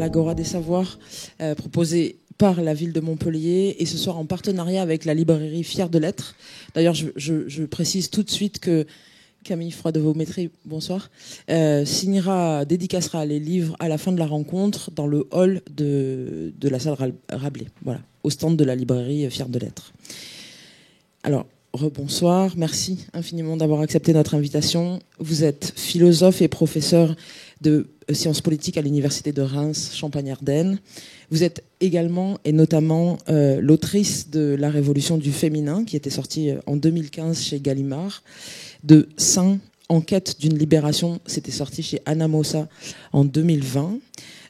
l'Agora des Savoirs, proposé par la ville de Montpellier et ce soir en partenariat avec la librairie Fière de l'Être. D'ailleurs, je précise tout de suite que Camille Froideau-Métry, bonsoir, dédicacera les livres à la fin de la rencontre dans le hall de la salle Rabelais, voilà, au stand de la librairie Fière de l'Être. Alors, rebonsoir, merci infiniment d'avoir accepté notre invitation. Vous êtes philosophe et professeur de sciences politiques à l'université de Reims, Champagne-Ardenne. Vous êtes également et notamment l'autrice de La Révolution du féminin, qui était sortie en 2015 chez Gallimard, de Saint, en quête d'une libération, c'était sorti chez Anna Mossa en 2020.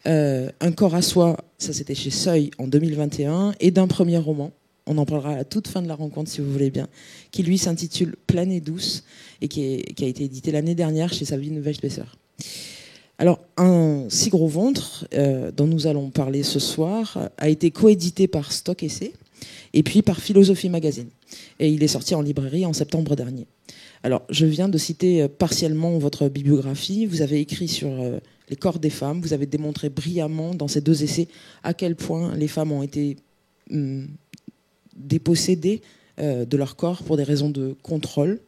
Un corps à soi, ça c'était chez Seuil en 2021, et d'un premier roman, on en parlera à la toute fin de la rencontre si vous voulez bien, qui lui s'intitule Pleine et douce et qui a été édité l'année dernière chez Sabine Weisbesser. Alors, Un si gros ventre, dont nous allons parler ce soir, a été coédité par Stock Essai et puis par Philosophie Magazine. Et il est sorti en librairie en septembre dernier. Alors, je viens de citer partiellement votre bibliographie. Vous avez écrit sur les corps des femmes. Vous avez démontré brillamment dans ces deux essais à quel point les femmes ont été dépossédées de leur corps pour des raisons de contrôle.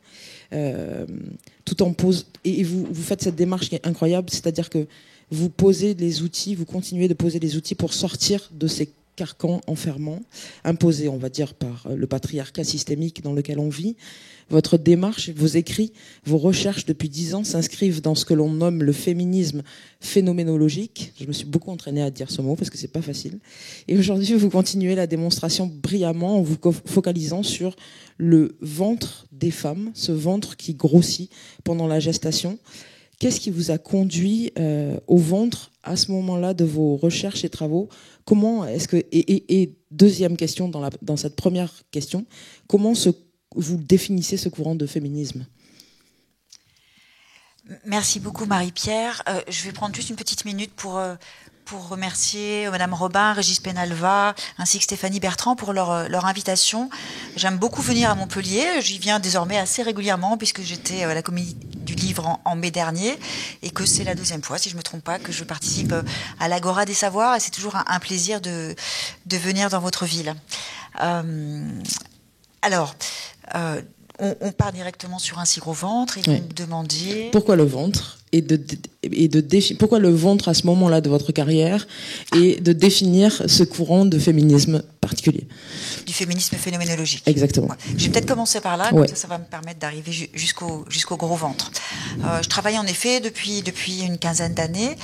Tout en pose, et vous faites cette démarche qui est incroyable, c'est-à-dire que vous posez les outils, vous continuez de poser les outils pour sortir de ces carcans enfermants imposés, on va dire, par le patriarcat systémique dans lequel on vit. Votre démarche, vos écrits, vos recherches depuis 10 ans s'inscrivent dans ce que l'on nomme le féminisme phénoménologique. Je me suis beaucoup entraînée à dire ce mot parce que c'est pas facile. Et aujourd'hui, vous continuez la démonstration brillamment en vous focalisant sur le ventre des femmes, ce ventre qui grossit pendant la gestation. Qu'est-ce qui vous a conduit au ventre à ce moment-là de vos recherches et travaux? Comment est-ce que et deuxième question dans cette première question, comment vous définissez ce courant de féminisme? Merci beaucoup Marie-Pierre. Je vais prendre juste une petite minute pour remercier Madame Robin, Régis Penalva, ainsi que Stéphanie Bertrand pour leur invitation. J'aime beaucoup venir à Montpellier. J'y viens désormais assez régulièrement puisque j'étais à la Comédie du Livre en mai dernier et que c'est la deuxième fois, si je ne me trompe pas, que je participe à l'Agora des Savoirs et c'est toujours un plaisir de venir dans votre ville. On part directement sur Un si gros ventre et vous me demandiez... Pourquoi le ventre pourquoi le ventre à ce moment-là de votre carrière et de définir ce courant de féminisme particulier. Du féminisme phénoménologique. Exactement. Ouais. Je vais peut-être commencer par là, comme ça va me permettre d'arriver jusqu'au gros ventre. Je travaille en effet depuis une quinzaine d'années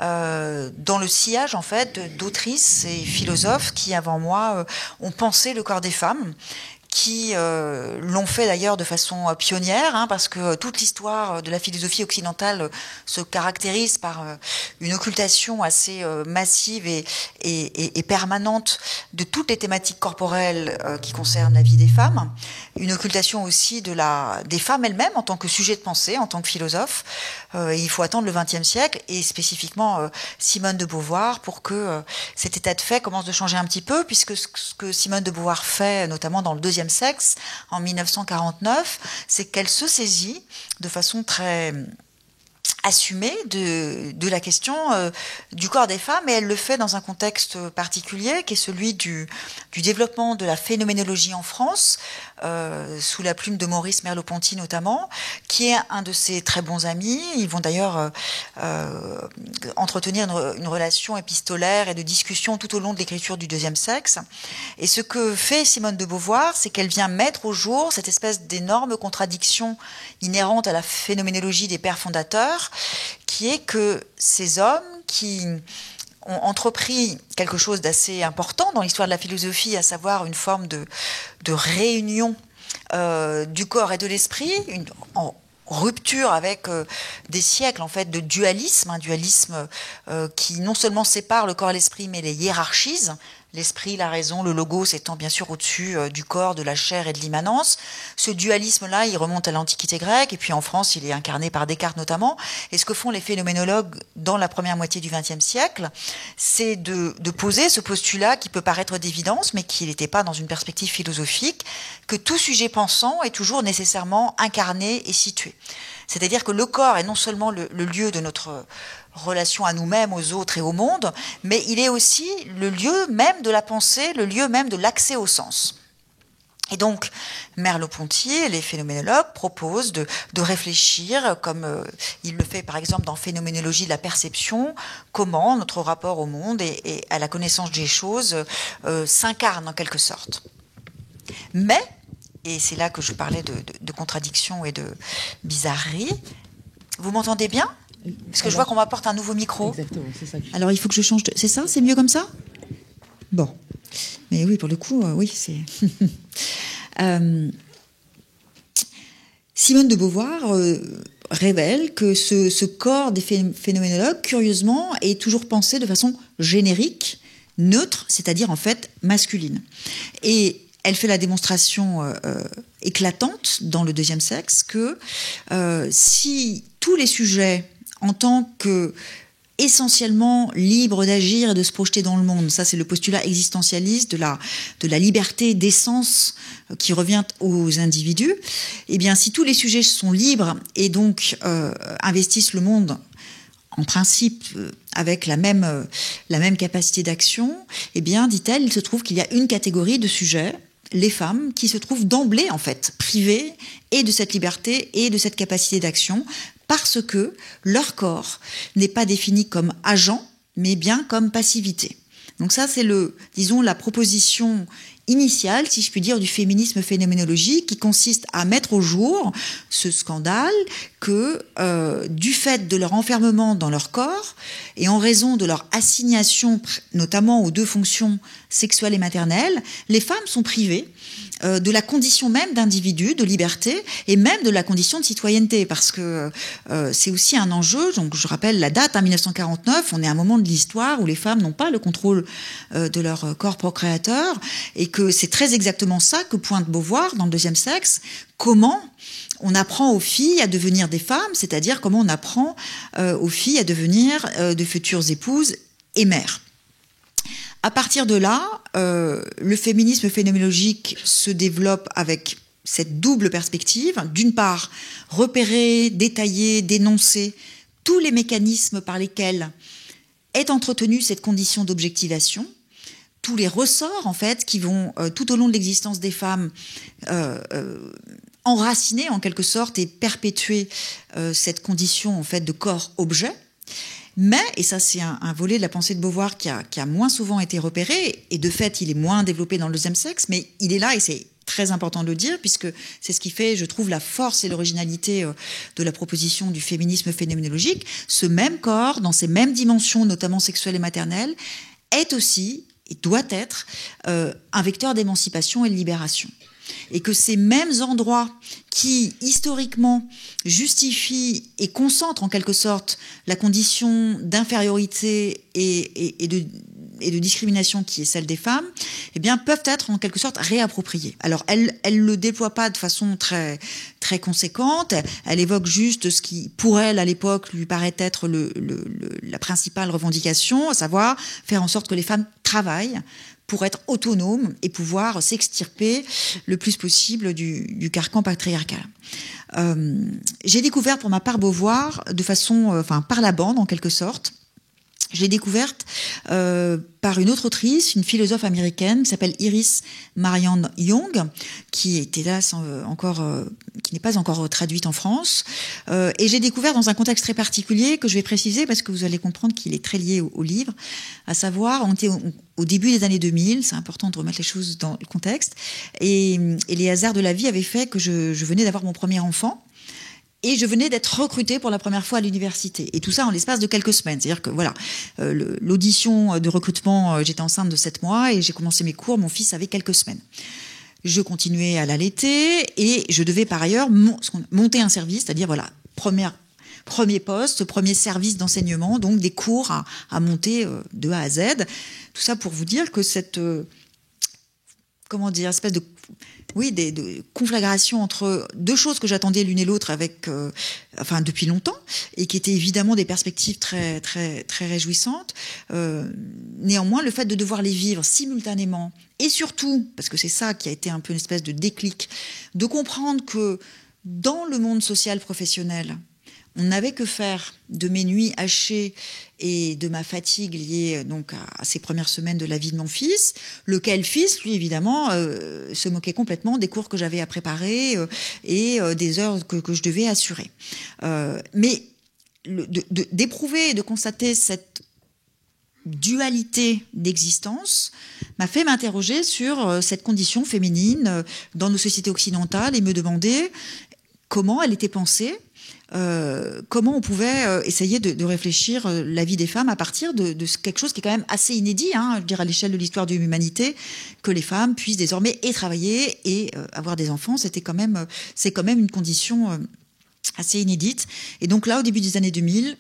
dans le sillage en fait d'autrices et philosophes qui avant moi ont pensé le corps des femmes, qui l'ont fait d'ailleurs de façon pionnière, parce que toute l'histoire de la philosophie occidentale se caractérise par une occultation assez massive et permanente de toutes les thématiques corporelles qui concernent la vie des femmes, une occultation aussi des femmes elles-mêmes en tant que sujet de pensée, en tant que philosophe. Il faut attendre le XXe siècle et spécifiquement Simone de Beauvoir pour que cet état de fait commence de changer un petit peu, puisque ce que Simone de Beauvoir fait, notamment dans le deuxième sexe, en 1949, c'est qu'elle se saisit de façon très assumée de la question du corps des femmes, et elle le fait dans un contexte particulier qui est celui du développement de la phénoménologie en France, sous la plume de Maurice Merleau-Ponty notamment, qui est un de ses très bons amis. Ils vont d'ailleurs entretenir une relation épistolaire et de discussion tout au long de l'écriture du deuxième sexe. Et ce que fait Simone de Beauvoir, c'est qu'elle vient mettre au jour cette espèce d'énorme contradiction inhérente à la phénoménologie des pères fondateurs, qui est que ces hommes qui ont entrepris quelque chose d'assez important dans l'histoire de la philosophie, à savoir une forme de réunion du corps et de l'esprit, en rupture avec des siècles en fait de dualisme, un dualisme qui non seulement sépare le corps et l'esprit, mais les hiérarchise. L'esprit, la raison, le logos étant bien sûr au-dessus du corps, de la chair et de l'immanence. Ce dualisme-là, il remonte à l'Antiquité grecque, et puis en France, il est incarné par Descartes notamment. Et ce que font les phénoménologues dans la première moitié du XXe siècle, c'est de poser ce postulat qui peut paraître d'évidence, mais qui n'était pas dans une perspective philosophique, que tout sujet pensant est toujours nécessairement incarné et situé. C'est-à-dire que le corps est non seulement le lieu de notre relation à nous-mêmes, aux autres et au monde, mais il est aussi le lieu même de la pensée, le lieu même de l'accès au sens. Et donc, Merleau-Ponty et les phénoménologues proposent de réfléchir, comme il le fait par exemple dans Phénoménologie de la perception, comment notre rapport au monde et à la connaissance des choses s'incarne en quelque sorte. Mais, et c'est là que je parlais de contradiction et de bizarrerie, vous m'entendez bien ? Parce que je vois qu'on m'apporte un nouveau micro. Exactement, c'est ça. Alors il faut que je change de... C'est ça ? C'est mieux comme ça ? Bon. Mais oui, pour le coup, oui, c'est... Simone de Beauvoir révèle que ce corps des phénoménologues, curieusement, est toujours pensé de façon générique, neutre, c'est-à-dire en fait masculine. Et elle fait la démonstration éclatante dans le deuxième sexe que si tous les sujets, en tant que essentiellement libre d'agir et de se projeter dans le monde. Ça, c'est le postulat existentialiste de la liberté d'essence qui revient aux individus. Eh bien, si tous les sujets sont libres et donc investissent le monde en principe avec la même capacité d'action, eh bien, dit-elle, il se trouve qu'il y a une catégorie de sujets, les femmes, qui se trouvent d'emblée, en fait, privées et de cette liberté et de cette capacité d'action, parce que leur corps n'est pas défini comme agent, mais bien comme passivité. Donc ça, c'est la proposition initiale, si je puis dire, du féminisme phénoménologique, qui consiste à mettre au jour ce scandale que, du fait de leur enfermement dans leur corps, et en raison de leur assignation, notamment aux deux fonctions sexuelles et maternelles, les femmes sont privées de la condition même d'individu, de liberté, et même de la condition de citoyenneté, parce que c'est aussi un enjeu. Donc je rappelle la date, 1949, on est à un moment de l'histoire où les femmes n'ont pas le contrôle de leur corps procréateur, et que c'est très exactement ça que pointe Beauvoir dans le deuxième sexe, comment on apprend aux filles à devenir des femmes, c'est-à-dire comment on apprend aux filles à devenir de futures épouses et mères. À partir de là, le féminisme phénoménologique se développe avec cette double perspective. D'une part, repérer, détailler, dénoncer tous les mécanismes par lesquels est entretenue cette condition d'objectivation, tous les ressorts en fait qui vont tout au long de l'existence des femmes enraciner en quelque sorte et perpétuer cette condition en fait de corps-objet. Mais, et ça c'est un volet de la pensée de Beauvoir qui a moins souvent été repéré, et de fait il est moins développé dans le deuxième sexe, mais il est là et c'est très important de le dire, puisque c'est ce qui fait, je trouve, la force et l'originalité de la proposition du féminisme phénoménologique. Ce même corps, dans ses mêmes dimensions, notamment sexuelles et maternelles, est aussi, et doit être, un vecteur d'émancipation et de libération. Et que ces mêmes endroits qui, historiquement, justifient et concentrent en quelque sorte la condition d'infériorité et de discrimination qui est celle des femmes, eh bien, peuvent être en quelque sorte réappropriés. Alors, elle le déploie pas de façon très, très conséquente. Elle évoque juste ce qui, pour elle, à l'époque, lui paraît être la principale revendication, à savoir faire en sorte que les femmes travaillent pour être autonomes et pouvoir s'extirper le plus possible du carcan patriarcal. J'ai découvert pour ma part Beauvoir de façon, par la bande en quelque sorte. Je l'ai découverte par une autre autrice, une philosophe américaine qui s'appelle Iris Marianne Young, qui est hélas qui n'est pas encore traduite en France. Et j'ai découvert dans un contexte très particulier que je vais préciser parce que vous allez comprendre qu'il est très lié au livre, à savoir, on était au début des années 2000, c'est important de remettre les choses dans le contexte, et les hasards de la vie avaient fait que je venais d'avoir mon premier enfant. Et je venais d'être recrutée pour la première fois à l'université. Et tout ça en l'espace de quelques semaines. C'est-à-dire que voilà, l'audition de recrutement, j'étais enceinte de 7 mois et j'ai commencé mes cours, mon fils avait quelques semaines. Je continuais à l'allaiter et je devais par ailleurs monter un service, c'est-à-dire voilà, premier poste, premier service d'enseignement, donc des cours à monter de A à Z. Tout ça pour vous dire que cette espèce de conflagration entre deux choses que j'attendais l'une et l'autre depuis longtemps, et qui étaient évidemment des perspectives très, très, très réjouissantes. Néanmoins, le fait de devoir les vivre simultanément, et surtout, parce que c'est ça qui a été un peu une espèce de déclic, de comprendre que dans le monde social professionnel, on n'avait que faire de mes nuits hachées et de ma fatigue liée donc à ces premières semaines de la vie de mon fils, lequel fils, lui évidemment, se moquait complètement des cours que j'avais à préparer et des heures que je devais assurer. Mais d'éprouver et de constater cette dualité d'existence m'a fait m'interroger sur cette condition féminine dans nos sociétés occidentales et me demander comment elle était pensée, comment on pouvait essayer de réfléchir la vie des femmes à partir de quelque chose qui est quand même assez inédit, je veux dire à l'échelle de l'histoire de l'humanité, que les femmes puissent désormais et travailler et avoir des enfants, c'est quand même une condition assez inédite. Et donc là, au début des années 2000,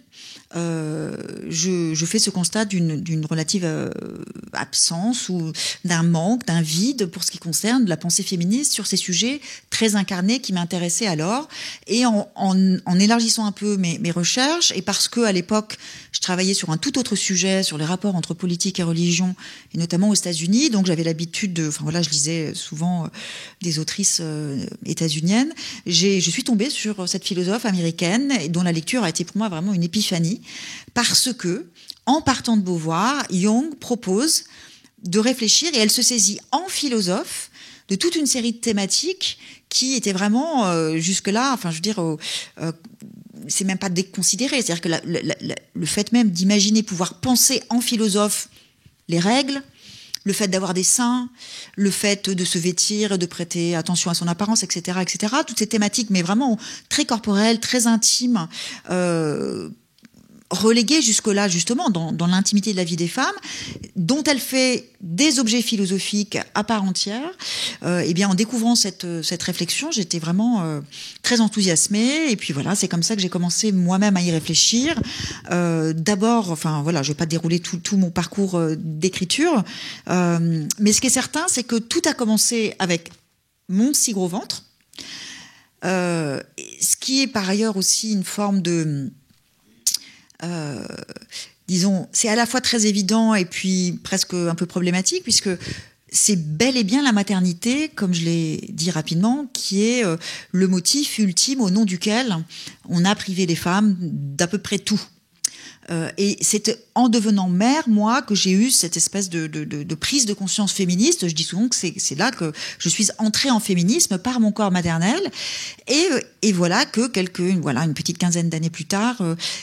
je fais ce constat d'une relative absence ou d'un manque, d'un vide pour ce qui concerne la pensée féministe sur ces sujets très incarnés qui m'intéressaient alors. Et en élargissant un peu mes recherches, et parce que à l'époque, je travaillais sur un tout autre sujet, sur les rapports entre politique et religion, et notamment aux États-Unis, donc j'avais l'habitude je lisais souvent des autrices états-uniennes. Je suis tombée sur cette philosophe américaine, dont la lecture a été pour moi vraiment une épiphanie, parce que, en partant de Beauvoir, Jung propose de réfléchir, et elle se saisit en philosophe de toute une série de thématiques qui étaient vraiment jusque-là, c'est même pas déconsidéré, c'est-à-dire que le fait même d'imaginer pouvoir penser en philosophe les règles, le fait d'avoir des seins, le fait de se vêtir, de prêter attention à son apparence, etc., toutes ces thématiques, mais vraiment très corporelles, très intimes, reléguée jusque-là, justement, dans l'intimité de la vie des femmes, dont elle fait des objets philosophiques à part entière. En découvrant cette réflexion, j'étais vraiment très enthousiasmée. Et puis voilà, c'est comme ça que j'ai commencé moi-même à y réfléchir. D'abord, je vais pas dérouler tout mon parcours d'écriture, mais ce qui est certain, c'est que tout a commencé avec mon si gros ventre, ce qui est par ailleurs aussi une forme de... disons, c'est à la fois très évident et puis presque un peu problématique, puisque c'est bel et bien la maternité, comme je l'ai dit rapidement, qui est le motif ultime au nom duquel on a privé les femmes d'à peu près tout. Et c'est en devenant mère, moi, que j'ai eu cette espèce de prise de conscience féministe. Je dis souvent que c'est là que je suis entrée en féminisme par mon corps maternel. Et voilà que une petite quinzaine d'années plus tard,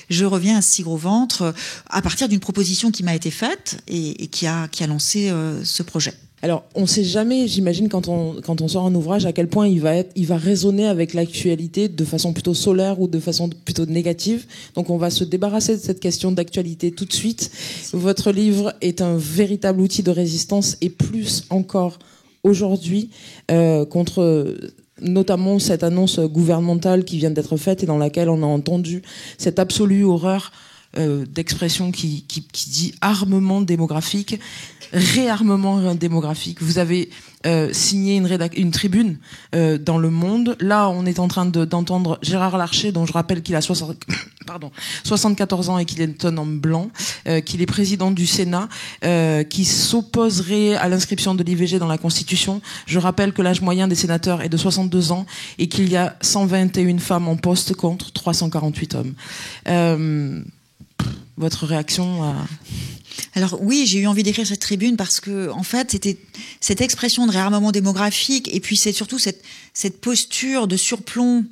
je reviens à ce si gros ventre à partir d'une proposition qui m'a été faite et qui a lancé ce projet. Alors, on ne sait jamais, j'imagine, quand on sort un ouvrage, à quel point il va résonner avec l'actualité de façon plutôt solaire ou de façon plutôt négative. Donc, on va se débarrasser de cette question d'actualité tout de suite. Votre livre est un véritable outil de résistance, et plus encore aujourd'hui, contre notamment cette annonce gouvernementale qui vient d'être faite et dans laquelle on a entendu cette absolue horreur d'expression qui dit armement démographique, réarmement démographique. Vous avez signé une tribune dans Le Monde. Là, on est en train d'entendre Gérard Larcher, dont je rappelle qu'il a 74 ans et qu'il est un homme blanc, qu'il est président du Sénat, qui s'opposerait à l'inscription de l'IVG dans la Constitution. Je rappelle que l'âge moyen des sénateurs est de 62 ans et qu'il y a 121 femmes en poste contre 348 hommes. Votre réaction à... Alors oui, j'ai eu envie d'écrire cette tribune parce que, en fait, c'était cette expression de réarmement démographique, et puis c'est surtout cette posture de surplomb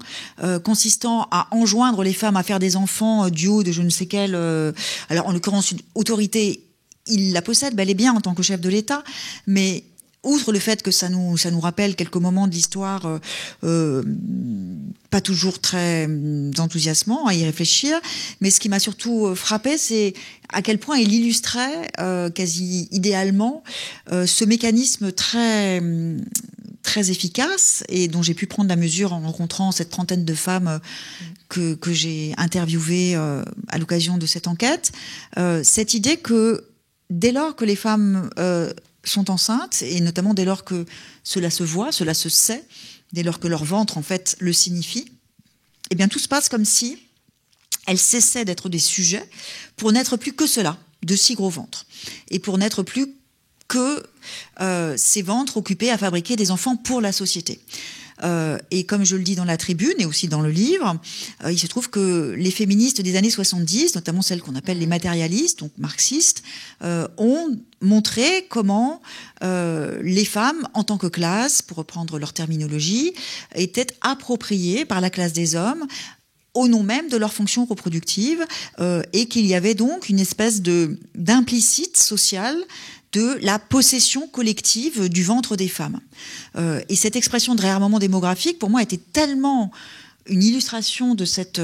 consistant à enjoindre les femmes à faire des enfants du haut de je ne sais quelle... alors, en l'occurrence, une autorité, il la possède bel et bien en tant que chef de l'État, mais... outre le fait que ça nous rappelle quelques moments de l'histoire pas toujours très enthousiasmants à y réfléchir, mais ce qui m'a surtout frappé, c'est à quel point il illustrait quasi idéalement ce mécanisme très très efficace et dont j'ai pu prendre la mesure en rencontrant cette trentaine de femmes que j'ai interviewées à l'occasion de cette enquête. Cette idée que dès lors que les femmes sont enceintes, et notamment dès lors que cela se voit, cela se sait, dès lors que leur ventre en fait le signifie, eh bien tout se passe comme si elles cessaient d'être des sujets pour n'être plus que cela, de si gros ventres, et pour n'être plus que ces ventres occupés à fabriquer des enfants pour la société. Et comme je le dis dans la tribune et aussi dans le livre, il se trouve que les féministes des années 70, notamment celles qu'on appelle les matérialistes, donc marxistes, ont montré comment les femmes, en tant que classe, pour reprendre leur terminologie, étaient appropriées par la classe des hommes au nom même de leur fonction reproductive, et qu'il y avait donc une espèce d'implicite social de la possession collective du ventre des femmes. Et cette expression de réarmement démographique, pour moi, était tellement une illustration de cette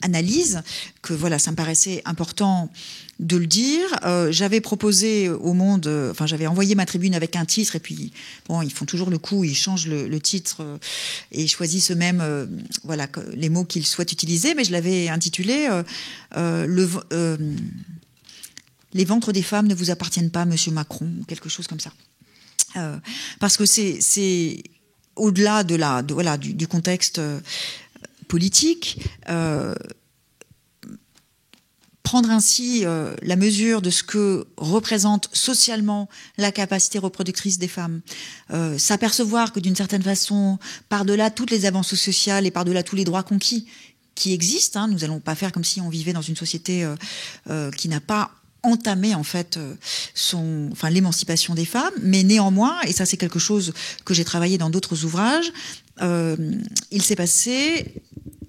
analyse que voilà, ça me paraissait important de le dire. J'avais proposé au Monde, j'avais envoyé ma tribune avec un titre, et puis bon, ils font toujours le coup, ils changent le titre et choisissent eux-mêmes les mots qu'ils souhaitent utiliser, mais je l'avais intitulé Les ventres des femmes ne vous appartiennent pas, Monsieur Macron, ou quelque chose comme ça. Parce que c'est au-delà du contexte politique, prendre ainsi la mesure de ce que représente socialement la capacité reproductrice des femmes, s'apercevoir que d'une certaine façon, par-delà toutes les avancées sociales et par-delà tous les droits conquis qui existent, nous n'allons pas faire comme si on vivait dans une société qui n'a pas entamé en fait l'émancipation des femmes, mais néanmoins, et ça c'est quelque chose que j'ai travaillé dans d'autres ouvrages, il s'est passé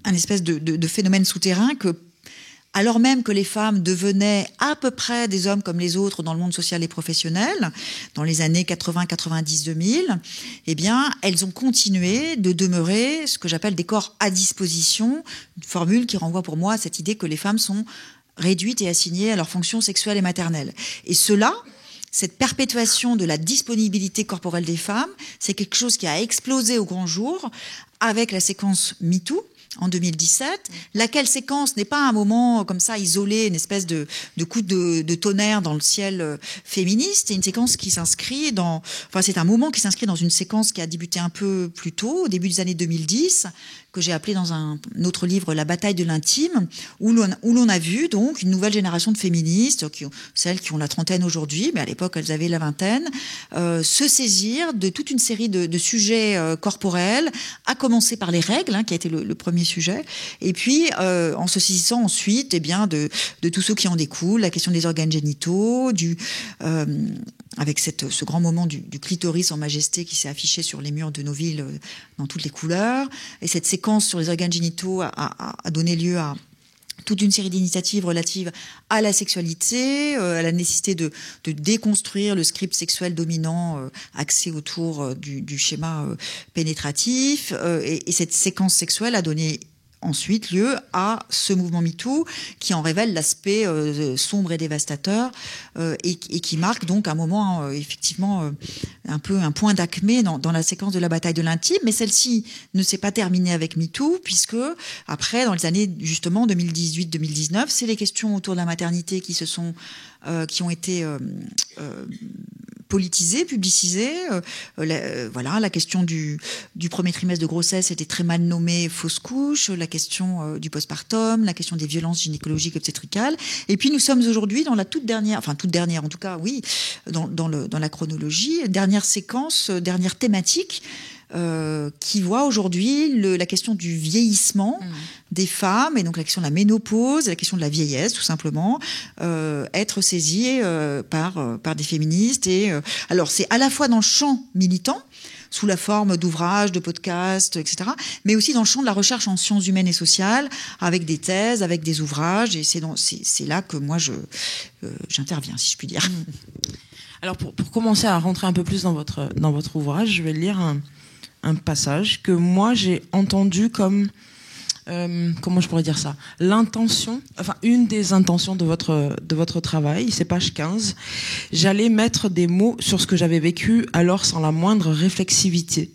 un espèce de phénomène souterrain que, alors même que les femmes devenaient à peu près des hommes comme les autres dans le monde social et professionnel, dans les années 80, 90, 2000, eh bien, elles ont continué de demeurer ce que j'appelle des corps à disposition, une formule qui renvoie pour moi à cette idée que les femmes sont réduites et assignées à leurs fonctions sexuelles et maternelles. Et cela, cette perpétuation de la disponibilité corporelle des femmes, c'est quelque chose qui a explosé au grand jour avec la séquence MeToo, en 2017, laquelle séquence n'est pas un moment comme ça isolé, une espèce de coup de tonnerre dans le ciel féministe, c'est une séquence qui s'inscrit c'est un moment qui s'inscrit dans une séquence qui a débuté un peu plus tôt, au début des années 2010, que j'ai appelé dans un autre livre La bataille de l'intime, où l'on a vu donc une nouvelle génération de féministes, celles qui ont la trentaine aujourd'hui, mais à l'époque elles avaient la vingtaine, se saisir de toute une série de sujets corporels, à commencer par les règles, qui a été le premier sujet, et puis en se saisissant ensuite de tous ceux qui en découlent, la question des organes génitaux, avec ce grand moment du clitoris en majesté qui s'est affiché sur les murs de nos villes dans toutes les couleurs, et cette séquence sur les organes génitaux a donné lieu à toute une série d'initiatives relatives à la sexualité, à la nécessité de déconstruire le script sexuel dominant axé autour du schéma pénétratif, et cette séquence sexuelle a donné ensuite lieu à ce mouvement MeToo qui en révèle l'aspect sombre et dévastateur, et qui marque donc un moment effectivement un peu un point d'acmé dans la séquence de la bataille de l'intime. Mais celle-ci ne s'est pas terminée avec MeToo, puisque après, dans les années justement 2018-2019, c'est les questions autour de la maternité qui ont été politisées, publicisées. La question du premier trimestre de grossesse était très mal nommée fausse couche, la question du postpartum, la question des violences gynécologiques obstétricales. Et puis nous sommes aujourd'hui dans la toute dernière en tout cas, oui, dans la chronologie, dernière séquence, dernière thématique, qui voit aujourd'hui la question du vieillissement des femmes, et donc la question de la ménopause, la question de la vieillesse, tout simplement, être saisie par des féministes. Et alors c'est à la fois dans le champ militant, sous la forme d'ouvrages, de podcasts, etc., mais aussi dans le champ de la recherche en sciences humaines et sociales, avec des thèses, avec des ouvrages, et c'est là que moi j'interviens, si je puis dire. Alors pour commencer à rentrer un peu plus dans votre ouvrage, je vais lire un passage que moi j'ai entendu comme comment je pourrais dire ça, une des intentions de votre travail, c'est page 15. J'allais mettre des mots sur ce que j'avais vécu alors sans la moindre réflexivité.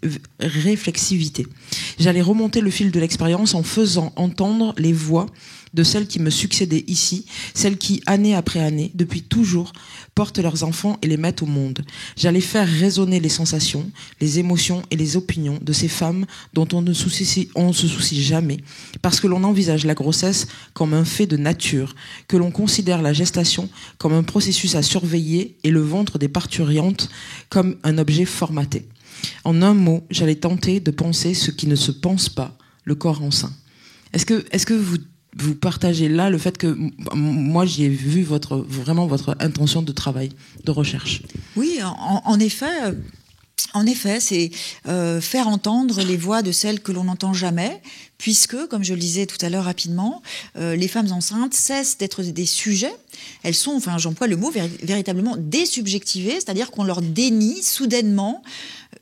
J'allais remonter le fil de l'expérience en faisant entendre les voix de celles qui me succédaient ici, celles qui, année après année, depuis toujours, portent leurs enfants et les mettent au monde. J'allais faire résonner les sensations, les émotions et les opinions de ces femmes dont on ne se soucie jamais, parce que l'on envisage la grossesse comme un fait de nature, que l'on considère la gestation comme un processus à surveiller et le ventre des parturientes comme un objet formaté. En un mot, j'allais tenter de penser ce qui ne se pense pas, le corps enceint. Est-ce que vous partagez là le fait que moi j'y ai vu vraiment votre intention de travail, de recherche? Oui, en effet. En effet, c'est faire entendre les voix de celles que l'on n'entend jamais, puisque, comme je le disais tout à l'heure rapidement, les femmes enceintes cessent d'être des sujets. Elles sont, enfin j'emploie le mot, véritablement désubjectivées, c'est-à-dire qu'on leur dénie soudainement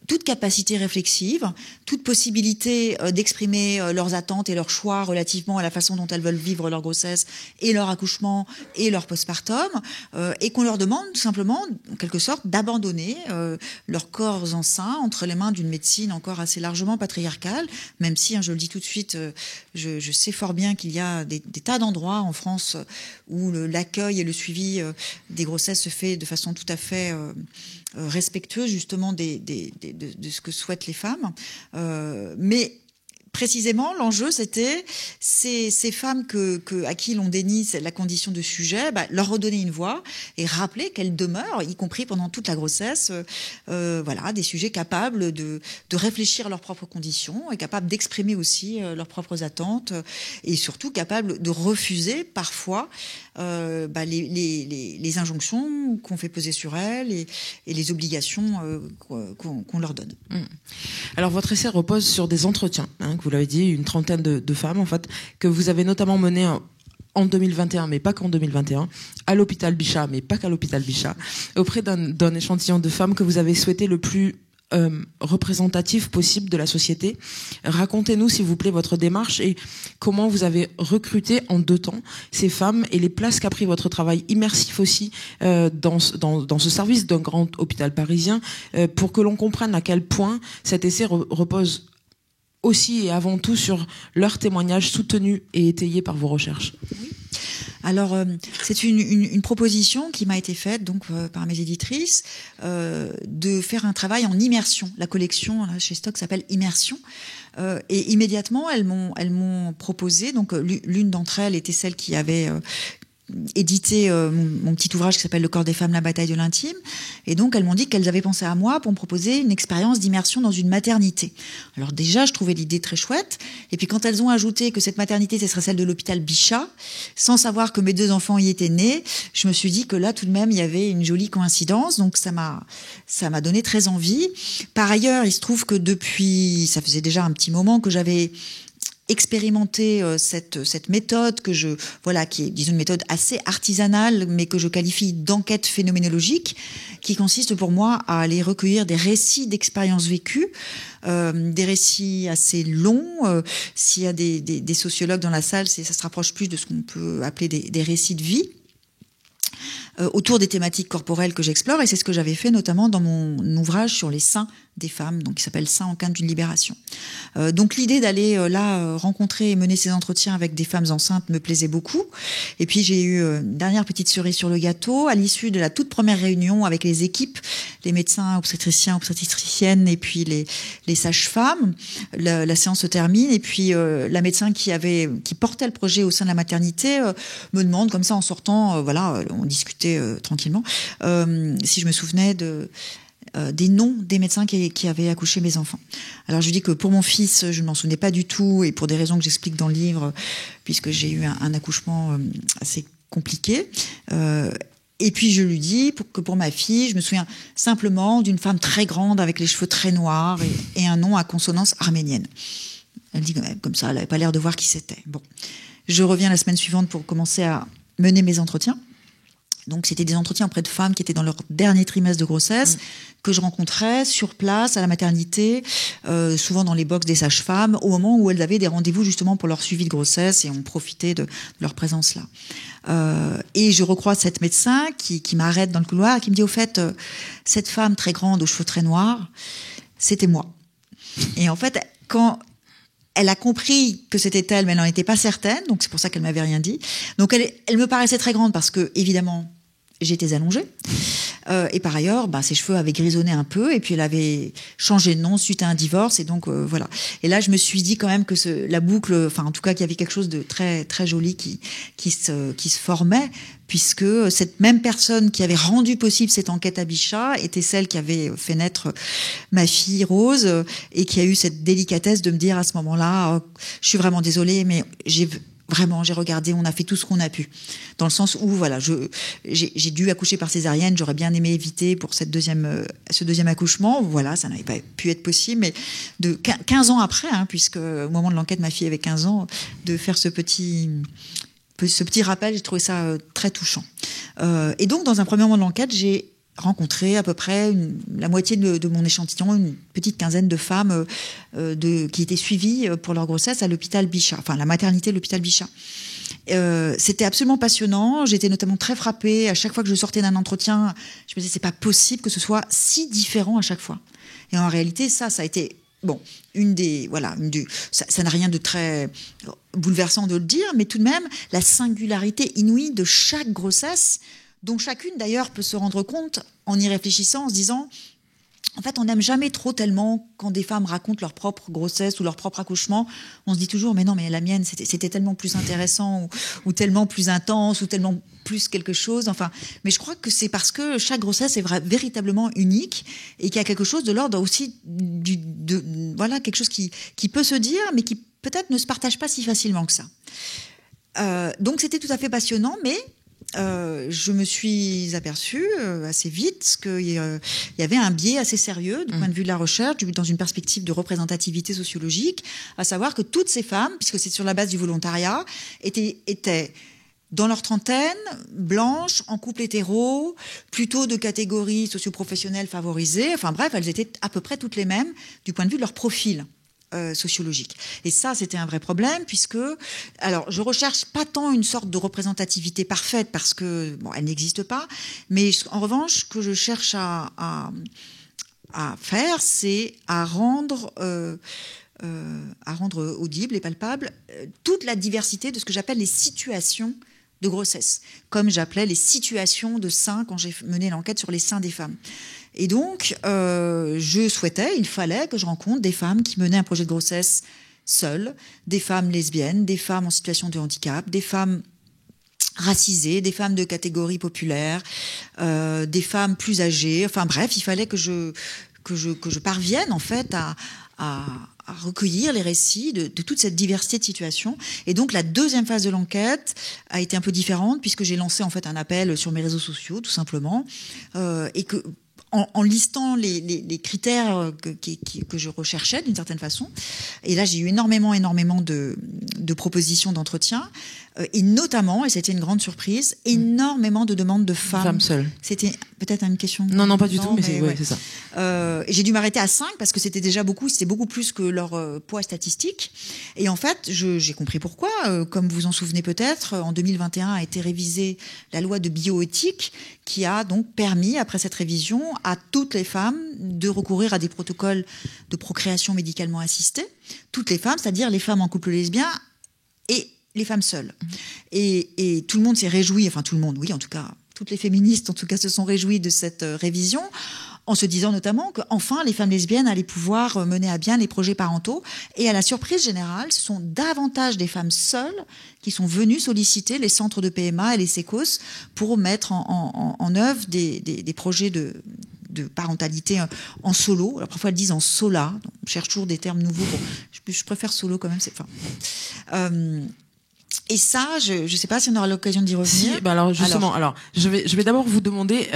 toute capacité réflexive, toute possibilité d'exprimer leurs attentes et leurs choix relativement à la façon dont elles veulent vivre leur grossesse et leur accouchement et leur postpartum, et qu'on leur demande tout simplement, en quelque sorte, d'abandonner leurs corps enceints entre les mains d'une médecine encore assez largement patriarcale, même si, je le dis tout de suite, je sais fort bien qu'il y a des tas d'endroits en France où l'accueil et le suivi des grossesses se fait de façon tout à fait respectueuse justement de ce que souhaitent les femmes. Mais précisément, l'enjeu, c'était ces femmes à qui l'on dénie la condition de sujet, leur redonner une voix et rappeler qu'elles demeurent, y compris pendant toute la grossesse, des sujets capables de réfléchir à leurs propres conditions et capables d'exprimer aussi leurs propres attentes et surtout capables de refuser parfois les injonctions qu'on fait peser sur elles et les obligations qu'on leur donne. Alors votre essai repose sur des entretiens, vous l'avez dit, une trentaine de femmes en fait, que vous avez notamment menés en 2021, mais pas qu'en 2021, à l'hôpital Bichat, mais pas qu'à l'hôpital Bichat, auprès d'un échantillon de femmes que vous avez souhaité le plus représentatif possible de la société. Racontez-nous, s'il vous plaît, votre démarche et comment vous avez recruté en 2 temps ces femmes et les places qu'a pris votre travail immersif aussi dans ce service d'un grand hôpital parisien, pour que l'on comprenne à quel point cet essai repose aussi et avant tout sur leurs témoignages soutenus et étayés par vos recherches. Oui. Alors, c'est une proposition qui m'a été faite donc par mes éditrices de faire un travail en immersion. La collection là, chez Stock s'appelle Immersion. Et immédiatement, elles m'ont proposé. Donc, l'une d'entre elles était celle qui avait édité mon petit ouvrage qui s'appelle Le corps des femmes, la bataille de l'intime. Et donc, elles m'ont dit qu'elles avaient pensé à moi pour me proposer une expérience d'immersion dans une maternité. Alors déjà, je trouvais l'idée très chouette. Et puis quand elles ont ajouté que cette maternité, ce serait celle de l'hôpital Bichat, sans savoir que mes 2 enfants y étaient nés, je me suis dit que là, tout de même, il y avait une jolie coïncidence. Donc ça m'a donné très envie. Par ailleurs, il se trouve que ça faisait déjà un petit moment que j'avais expérimenter cette méthode qui est, disons, une méthode assez artisanale, mais que je qualifie d'enquête phénoménologique, qui consiste pour moi à aller recueillir des récits d'expériences vécues, des récits assez longs. S'il y a des sociologues dans la salle, ça se rapproche plus de ce qu'on peut appeler des récits de vie, autour des thématiques corporelles que j'explore, et c'est ce que j'avais fait notamment dans mon ouvrage sur les seins des femmes, donc qui s'appelle Seins en quête d'une libération. Donc l'idée d'aller rencontrer et mener ces entretiens avec des femmes enceintes me plaisait beaucoup. Et puis j'ai eu une dernière petite cerise sur le gâteau à l'issue de la toute première réunion avec les équipes, les médecins obstétriciennes et puis les sages-femmes. La séance se termine et puis la médecin qui portait le projet au sein de la maternité me demande comme ça en sortant, on discutait tranquillement, si je me souvenais des noms des médecins qui avaient accouché mes enfants. Alors je lui dis que pour mon fils, je ne m'en souvenais pas du tout, et pour des raisons que j'explique dans le livre, puisque j'ai eu un accouchement assez compliqué. Et puis je lui dis que pour ma fille, je me souviens simplement d'une femme très grande avec les cheveux très noirs et un nom à consonance arménienne. Elle dit comme ça, elle n'avait pas l'air de voir qui c'était. Bon, je reviens la semaine suivante pour commencer à mener mes entretiens. Donc, c'était des entretiens auprès de femmes qui étaient dans leur dernier trimestre de grossesse, que je rencontrais sur place, à la maternité, souvent dans les box des sages-femmes, au moment où elles avaient des rendez-vous justement pour leur suivi de grossesse, et on profitait de leur présence là. Et je recroise cette médecin qui m'arrête dans le couloir et qui me dit, au fait, cette femme très grande aux cheveux très noirs, c'était moi. Et en fait, quand elle a compris que c'était elle, mais elle n'en était pas certaine, donc c'est pour ça qu'elle m'avait rien dit. Donc elle me paraissait très grande parce que, évidemment, j'étais allongée. Et par ailleurs, ses cheveux avaient grisonné un peu, et puis elle avait changé de nom suite à un divorce, et donc voilà. Et là, je me suis dit quand même que la boucle, enfin en tout cas qu'il y avait quelque chose de très très joli qui se formait, puisque cette même personne qui avait rendu possible cette enquête à Bichat était celle qui avait fait naître ma fille Rose, et qui a eu cette délicatesse de me dire à ce moment-là, je suis vraiment désolée, mais j'ai regardé, on a fait tout ce qu'on a pu. Dans le sens où, voilà, j'ai dû accoucher par césarienne, j'aurais bien aimé éviter pour ce deuxième accouchement. Voilà, ça n'avait pas pu être possible, mais 15 ans après, puisque au moment de l'enquête, ma fille avait 15 ans, de faire ce petit rappel, j'ai trouvé ça très touchant. Et donc, dans un premier moment de l'enquête, j'ai rencontré à peu près la moitié de mon échantillon, une petite quinzaine de femmes qui étaient suivies pour leur grossesse à l'hôpital Bichat, enfin la maternité de l'hôpital Bichat. C'était absolument passionnant. J'étais notamment très frappée. À chaque fois que je sortais d'un entretien, je me disais, c'est pas possible que ce soit si différent à chaque fois. Et en réalité, ça a été... Bon, ça n'a rien de très bouleversant de le dire, mais tout de même, la singularité inouïe de chaque grossesse, dont chacune d'ailleurs peut se rendre compte en y réfléchissant, en se disant, en fait, on n'aime jamais trop tellement quand des femmes racontent leur propre grossesse ou leur propre accouchement. On se dit toujours, mais non, mais la mienne, c'était tellement plus intéressant ou tellement plus intense ou tellement plus quelque chose. Enfin, mais je crois que c'est parce que chaque grossesse est véritablement unique et qu'il y a quelque chose de l'ordre aussi voilà, quelque chose qui peut se dire, mais qui peut-être ne se partage pas si facilement que ça. Donc c'était tout à fait passionnant, mais je me suis aperçue assez vite qu'il y avait un biais assez sérieux du point de vue de la recherche, dans une perspective de représentativité sociologique, à savoir que toutes ces femmes, puisque c'est sur la base du volontariat, étaient dans leur trentaine, blanches, en couple hétéro, plutôt de catégorie socio-professionnelle favorisée. Enfin bref, elles étaient à peu près toutes les mêmes du point de vue de leur profil sociologique. Et ça, c'était un vrai problème, puisque, alors, je recherche pas tant une sorte de représentativité parfaite, parce que, bon, elle n'existe pas, mais en revanche, ce que je cherche à faire, c'est à rendre audible et palpable toute la diversité de ce que j'appelle les situations de grossesse, comme j'appelais les situations de seins quand j'ai mené l'enquête sur les seins des femmes. Et donc, il fallait que je rencontre des femmes qui menaient un projet de grossesse seules, des femmes lesbiennes, des femmes en situation de handicap, des femmes racisées, des femmes de catégorie populaire, des femmes plus âgées. Enfin bref, il fallait que je parvienne en fait à recueillir les récits de toute cette diversité de situations. Et donc la deuxième phase de l'enquête a été un peu différente, puisque j'ai lancé en fait un appel sur mes réseaux sociaux, tout simplement, et que en listant les critères que je recherchais d'une certaine façon. Et là, j'ai eu énormément de propositions d'entretien, et notamment, et c'était une grande surprise, énormément de demandes de femmes seules. C'était peut-être une question... Non, pas du tout, mais c'est ça. J'ai dû m'arrêter à 5 parce que c'était déjà beaucoup, c'était beaucoup plus que leur poids statistique. Et en fait, j'ai compris pourquoi. Comme vous en souvenez peut-être, en 2021 a été révisée la loi de bioéthique, qui a donc permis, après cette révision, à toutes les femmes de recourir à des protocoles de procréation médicalement assistée. Toutes les femmes, c'est-à-dire les femmes en couple lesbien et les femmes seules. Et tout le monde s'est réjoui, enfin tout le monde, oui, en tout cas, toutes les féministes, en tout cas, se sont réjouies de cette révision, en se disant notamment qu'enfin, les femmes lesbiennes allaient pouvoir mener à bien les projets parentaux. Et à la surprise générale, ce sont davantage des femmes seules qui sont venues solliciter les centres de PMA et les SECOS pour mettre en œuvre des projets de parentalité en solo. Alors parfois elles disent en sola. Donc, on cherche toujours des termes nouveaux. Bon, je préfère solo quand même. Et ça, je ne sais pas si on aura l'occasion d'y revenir. Si, alors justement, je vais d'abord vous demander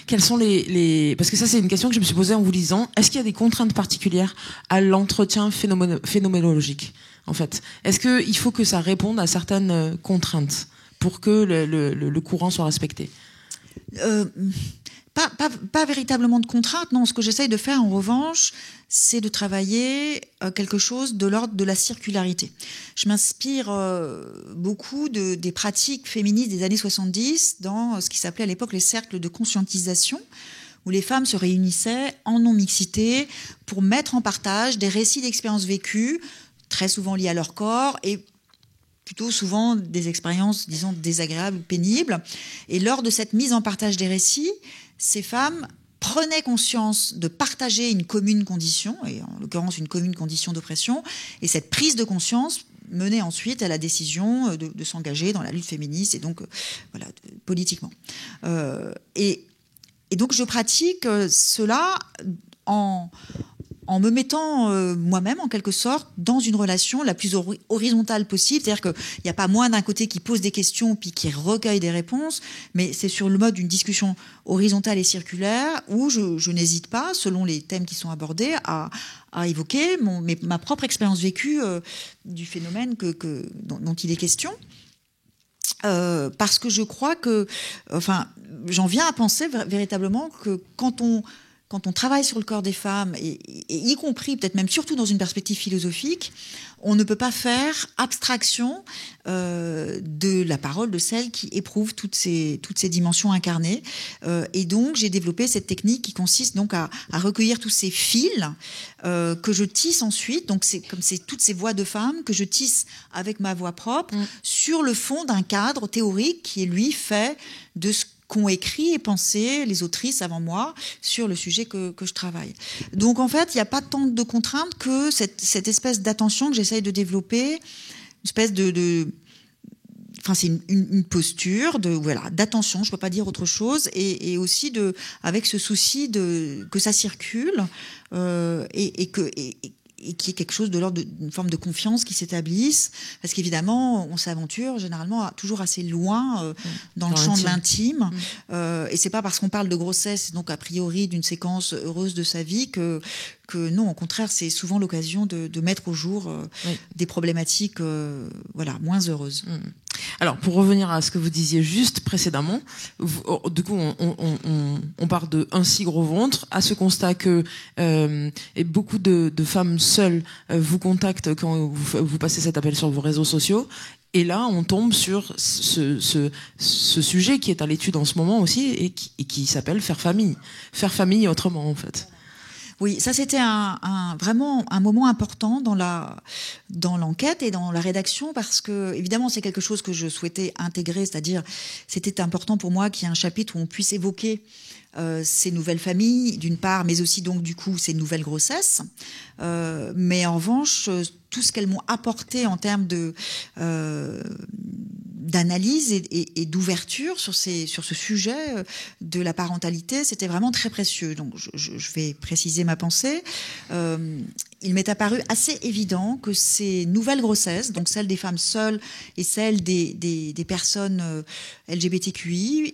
quels sont les parce que ça c'est une question que je me suis posée en vous lisant. Est-ce qu'il y a des contraintes particulières à l'entretien phénoménologique en fait? Est-ce que il faut que ça réponde à certaines contraintes pour que le courant soit respecté? Pas véritablement de contraintes, non. Ce que j'essaye de faire, en revanche, c'est de travailler quelque chose de l'ordre de la circularité. Je m'inspire beaucoup des pratiques féministes des années 70 dans ce qui s'appelait à l'époque les cercles de conscientisation, où les femmes se réunissaient en non-mixité pour mettre en partage des récits d'expériences vécues, très souvent liés à leur corps, et plutôt souvent des expériences, disons, désagréables ou pénibles. Et lors de cette mise en partage des récits, ces femmes prenaient conscience de partager une commune condition, et en l'occurrence une commune condition d'oppression, et cette prise de conscience menait ensuite à la décision de s'engager dans la lutte féministe et donc voilà, politiquement. Et donc je pratique cela en me mettant moi-même, en quelque sorte, dans une relation la plus horizontale possible. C'est-à-dire qu'il n'y a pas moi d'un côté qui pose des questions puis qui recueille des réponses, mais c'est sur le mode d'une discussion horizontale et circulaire où je n'hésite pas, selon les thèmes qui sont abordés, à évoquer ma propre expérience vécue du phénomène dont il est question. Parce que je crois que... Enfin, j'en viens à penser véritablement que quand on travaille sur le corps des femmes, et y compris, peut-être même surtout dans une perspective philosophique, on ne peut pas faire abstraction de la parole de celles qui éprouvent toutes ces dimensions incarnées. Et donc, j'ai développé cette technique qui consiste donc à recueillir tous ces fils que je tisse ensuite. Donc, c'est toutes ces voix de femmes que je tisse avec ma voix propre sur le fond d'un cadre théorique qui est, lui, fait de ce qu'ont écrit et pensé les autrices avant moi sur le sujet que je travaille. Donc en fait, il n'y a pas tant de contraintes que cette espèce d'attention que j'essaye de développer, une espèce enfin c'est une posture d'attention, je peux pas dire autre chose, et aussi avec ce souci que ça circule et qui est quelque chose de l'ordre d'une forme de confiance qui s'établisse, parce qu'évidemment, on s'aventure généralement toujours assez loin dans le champ de l'intime, et c'est pas parce qu'on parle de grossesse, donc a priori d'une séquence heureuse de sa vie, que non, au contraire, c'est souvent l'occasion de mettre au jour des problématiques moins heureuses. Alors, pour revenir à ce que vous disiez juste précédemment, du coup, on part de un si gros ventre à ce constat que et beaucoup de femmes seules vous contactent quand vous passez cet appel sur vos réseaux sociaux. Et là, on tombe sur ce sujet qui est à l'étude en ce moment aussi et qui s'appelle faire famille. Faire famille autrement, en fait. Oui, ça c'était vraiment un moment important dans l'enquête et dans la rédaction, parce que évidemment c'est quelque chose que je souhaitais intégrer, c'est-à-dire c'était important pour moi qu'il y ait un chapitre où on puisse évoquer ces nouvelles familles d'une part, mais aussi donc du coup ces nouvelles grossesses, mais en revanche tout ce qu'elles m'ont apporté en termes d'analyse et d'ouverture sur ce sujet de la parentalité, c'était vraiment très précieux. Donc je vais préciser ma pensée. Il m'est apparu assez évident que ces nouvelles grossesses, donc celles des femmes seules et celles des personnes LGBTQI,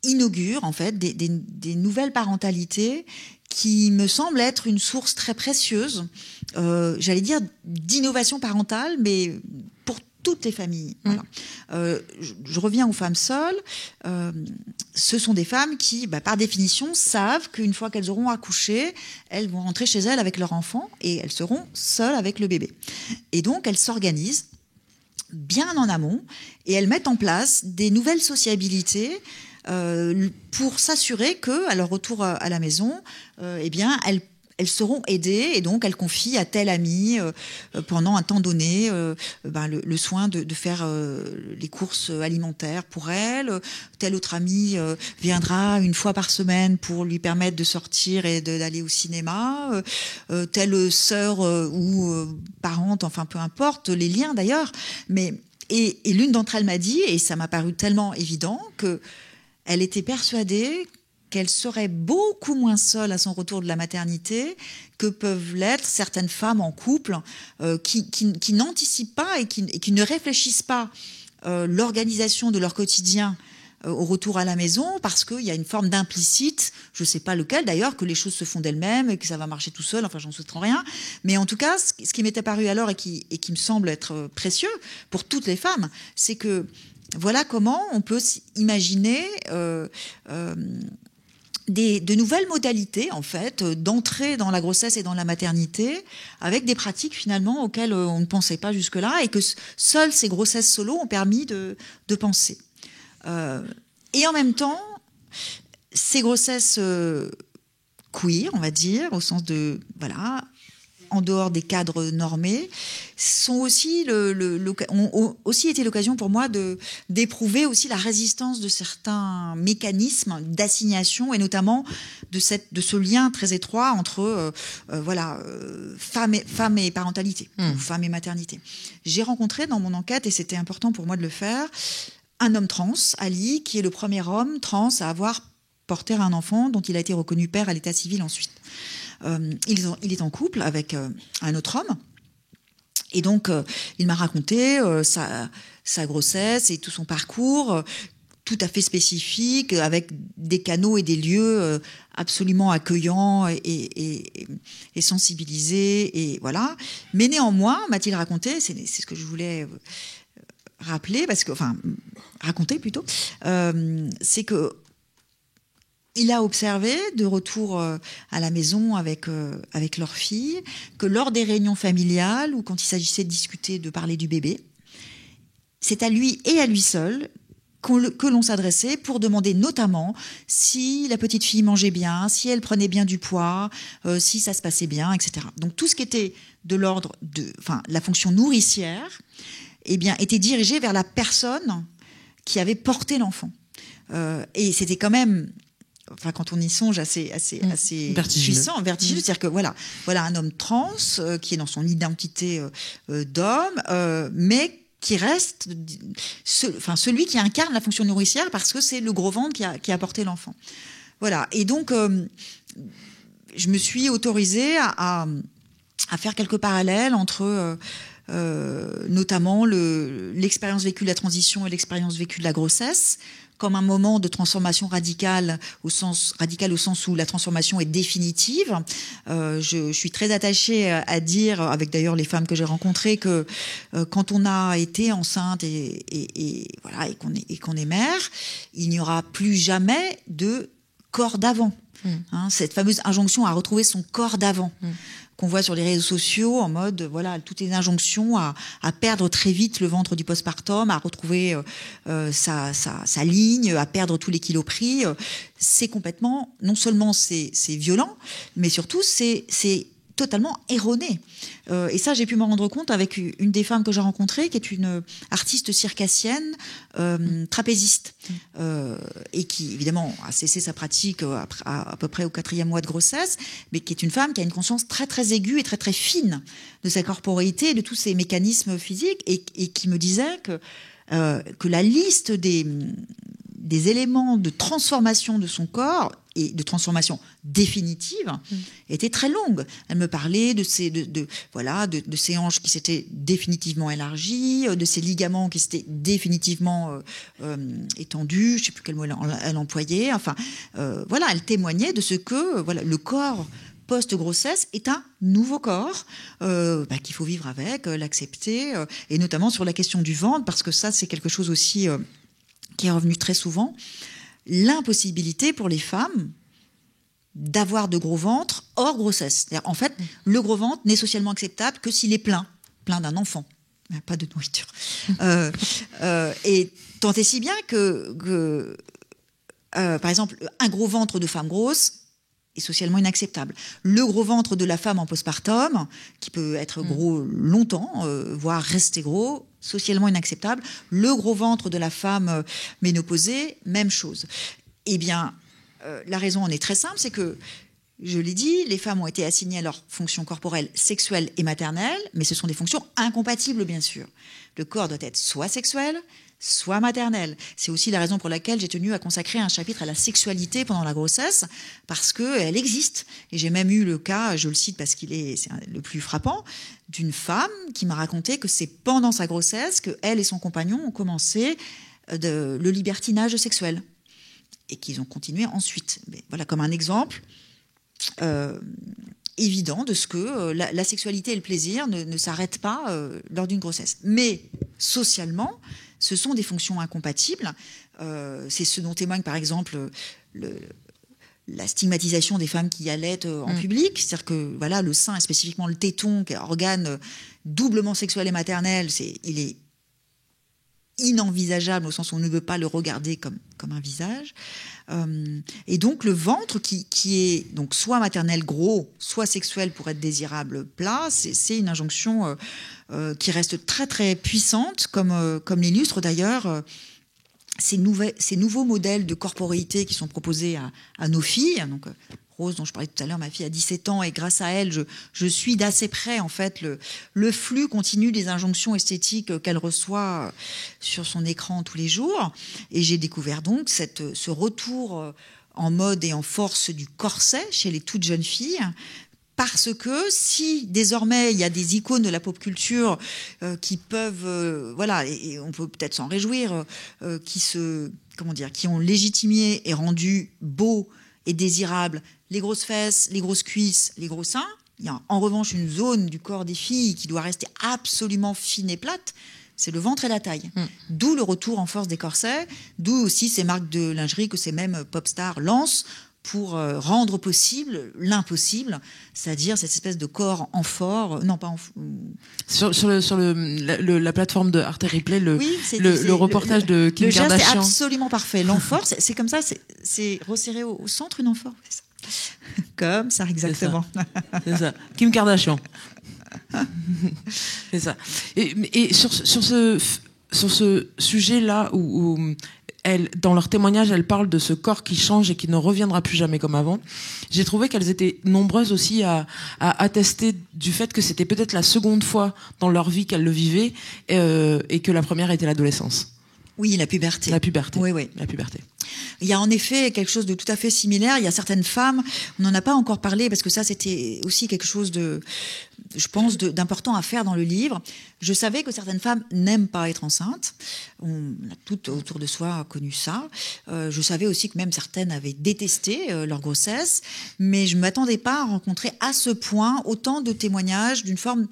inaugurent en fait des nouvelles parentalités qui me semblent être une source très précieuse, j'allais dire d'innovation parentale, mais pour toutes les familles. Voilà. Je reviens aux femmes seules. Ce sont des femmes qui, par définition, savent qu'une fois qu'elles auront accouché, elles vont rentrer chez elles avec leur enfant et elles seront seules avec le bébé. Et donc, elles s'organisent bien en amont et elles mettent en place des nouvelles sociabilités pour s'assurer que, à leur retour à la maison, elles seront aidées, et donc elles confient à tel ami pendant un temps donné le soin de faire les courses alimentaires pour elles. Tel autre ami viendra une fois par semaine pour lui permettre de sortir et d'aller au cinéma. Telle sœur ou parente, enfin peu importe les liens d'ailleurs. Et l'une d'entre elles m'a dit, et ça m'a paru tellement évident, que elle était persuadée qu'elle serait beaucoup moins seule à son retour de la maternité que peuvent l'être certaines femmes en couple qui n'anticipent pas et qui ne réfléchissent pas l'organisation de leur quotidien au retour à la maison, parce qu'il y a une forme d'implicite, je ne sais pas lequel d'ailleurs, que les choses se font d'elles-mêmes et que ça va marcher tout seul, enfin j'en souhaite rien, mais en tout cas ce qui m'est apparu alors et qui me semble être précieux pour toutes les femmes, c'est que voilà comment on peut imaginer de nouvelles modalités en fait d'entrer dans la grossesse et dans la maternité avec des pratiques finalement auxquelles on ne pensait pas jusque-là et que seules ces grossesses solo ont permis de penser. Et en même temps, ces grossesses queer, on va dire, au sens de en dehors des cadres normés, ont aussi été l'occasion pour moi d'éprouver aussi la résistance de certains mécanismes d'assignation, et notamment de ce lien très étroit entre femme et parentalité, ou femme et maternité. J'ai rencontré dans mon enquête, et c'était important pour moi de le faire, un homme trans, Ali, qui est le premier homme trans à avoir porté un enfant dont il a été reconnu père à l'état civil ensuite. Il est en couple avec un autre homme, et donc il m'a raconté sa grossesse et tout son parcours tout à fait spécifique, avec des canaux et des lieux absolument accueillants et sensibilisés, et voilà. Mais néanmoins, m'a-t-il raconté, c'est ce que je voulais raconter plutôt, c'est que il a observé, de retour à la maison avec leur fille, que lors des réunions familiales, ou quand il s'agissait de discuter, de parler du bébé, c'est à lui et à lui seul que l'on s'adressait pour demander notamment si la petite fille mangeait bien, si elle prenait bien du poids, si ça se passait bien, etc. Donc tout ce qui était de l'ordre de la fonction nourricière, était dirigé vers la personne qui avait porté l'enfant. Et c'était quand même... quand on y songe, assez puissant, vertigineux. C'est-à-dire que voilà un homme trans qui est dans son identité d'homme, mais qui reste celui qui incarne la fonction nourricière, parce que c'est le gros ventre qui a porté l'enfant. Voilà. Et donc, je me suis autorisée à faire quelques parallèles entre... notamment l'expérience vécue de la transition et l'expérience vécue de la grossesse, comme un moment de transformation radicale au sens où la transformation est définitive. Je suis très attachée à dire, avec d'ailleurs les femmes que j'ai rencontrées, que quand on a été enceinte et qu'on est mère, il n'y aura plus jamais de corps d'avant. Cette fameuse injonction à retrouver son corps d'avant. Qu'on voit sur les réseaux sociaux, en mode, toutes les injonctions à perdre très vite le ventre du postpartum, à retrouver sa ligne, à perdre tous les kilos pris. C'est complètement, non seulement c'est violent, mais surtout c'est totalement erroné. Et ça, j'ai pu m'en rendre compte avec une des femmes que j'ai rencontrées, qui est une artiste circassienne, trapéziste, et qui, évidemment, a cessé sa pratique à peu près au 4e mois de grossesse, mais qui est une femme qui a une conscience très, très aiguë et très, très fine de sa corporéité et de tous ses mécanismes physiques, et qui me disait que la liste des éléments de transformation de son corps, et de transformation définitive, était très longue. Elle me parlait de ses hanches qui s'étaient définitivement élargies, de ses ligaments qui s'étaient définitivement étendus, je ne sais plus quel mot elle employait. Elle témoignait de ce que le corps post-grossesse est un nouveau corps qu'il faut vivre avec, l'accepter, et notamment sur la question du ventre, parce que ça, c'est quelque chose aussi qui est revenu très souvent. L'impossibilité pour les femmes d'avoir de gros ventres hors grossesse. C'est-à-dire, en fait, le gros ventre n'est socialement acceptable que s'il est plein d'un enfant, pas de nourriture. Et tant et si bien que par exemple, un gros ventre de femme grosse est socialement inacceptable. Le gros ventre de la femme en postpartum, qui peut être gros longtemps, voire rester gros, socialement inacceptable. Le gros ventre de la femme ménopausée, même chose. Eh bien, la raison en est très simple, c'est que, je l'ai dit, les femmes ont été assignées à leurs fonctions corporelles sexuelles et maternelles, mais ce sont des fonctions incompatibles, bien sûr. Le corps doit être soit sexuel, soit maternelle. C'est aussi la raison pour laquelle j'ai tenu à consacrer un chapitre à la sexualité pendant la grossesse, parce qu'elle existe. Et j'ai même eu le cas, je le cite parce c'est le plus frappant, d'une femme qui m'a raconté que c'est pendant sa grossesse qu'elle et son compagnon ont commencé le libertinage sexuel, et qu'ils ont continué ensuite. Mais voilà, comme un exemple évident de ce que la sexualité et le plaisir ne s'arrêtent pas lors d'une grossesse. Mais socialement, ce sont des fonctions incompatibles. C'est ce dont témoigne par exemple la stigmatisation des femmes qui allaitent en public. C'est-à-dire que le sein, et spécifiquement le téton, qui est un organe doublement sexuel et maternel, il est inenvisageable au sens où on ne veut pas le regarder comme un visage. Et donc le ventre qui est donc soit maternel gros, soit sexuel pour être désirable plat, c'est une injonction qui reste très très puissante, comme l'illustre d'ailleurs ces nouveaux modèles de corporéité qui sont proposés à nos filles. Donc Rose, dont je parlais tout à l'heure, ma fille a 17 ans, et grâce à elle, je suis d'assez près en fait le flux continu des injonctions esthétiques qu'elle reçoit sur son écran tous les jours. Et j'ai découvert donc ce retour en mode et en force du corset chez les toutes jeunes filles. Parce que si désormais il y a des icônes de la pop culture qui peuvent, voilà, et on peut peut-être s'en réjouir, qui ont légitimé et rendu beau et désirable les grosses fesses, les grosses cuisses, les gros seins. Il y a en revanche une zone du corps des filles qui doit rester absolument fine et plate. C'est le ventre et la taille. D'où le retour en force des corsets, d'où aussi ces marques de lingerie que ces mêmes pop stars lancent pour rendre possible l'impossible, c'est-à-dire cette espèce de corps amphore, non pas sur la plateforme de Arte Replay, le reportage de Kim Kardashian. Le geste est absolument parfait. L'amphore, c'est comme ça, c'est resserré au centre une amphore, c'est ça. Comme ça, exactement. C'est ça. Kim Kardashian. C'est ça. Et sur ce sujet-là où dans leur témoignage, elles parlent de ce corps qui change et qui ne reviendra plus jamais comme avant. J'ai trouvé qu'elles étaient nombreuses aussi à attester du fait que c'était peut-être la seconde fois dans leur vie qu'elles le vivaient et que la première était l'adolescence. Oui, la puberté. La puberté. Oui. La puberté. Il y a en effet quelque chose de tout à fait similaire. Il y a certaines femmes, on n'en a pas encore parlé parce que ça c'était aussi quelque chose d'important à faire dans le livre. Je savais que certaines femmes n'aiment pas être enceintes. On a toutes autour de soi connu ça. Je savais aussi que même certaines avaient détesté leur grossesse, mais je ne m'attendais pas à rencontrer à ce point autant de témoignages d'une forme,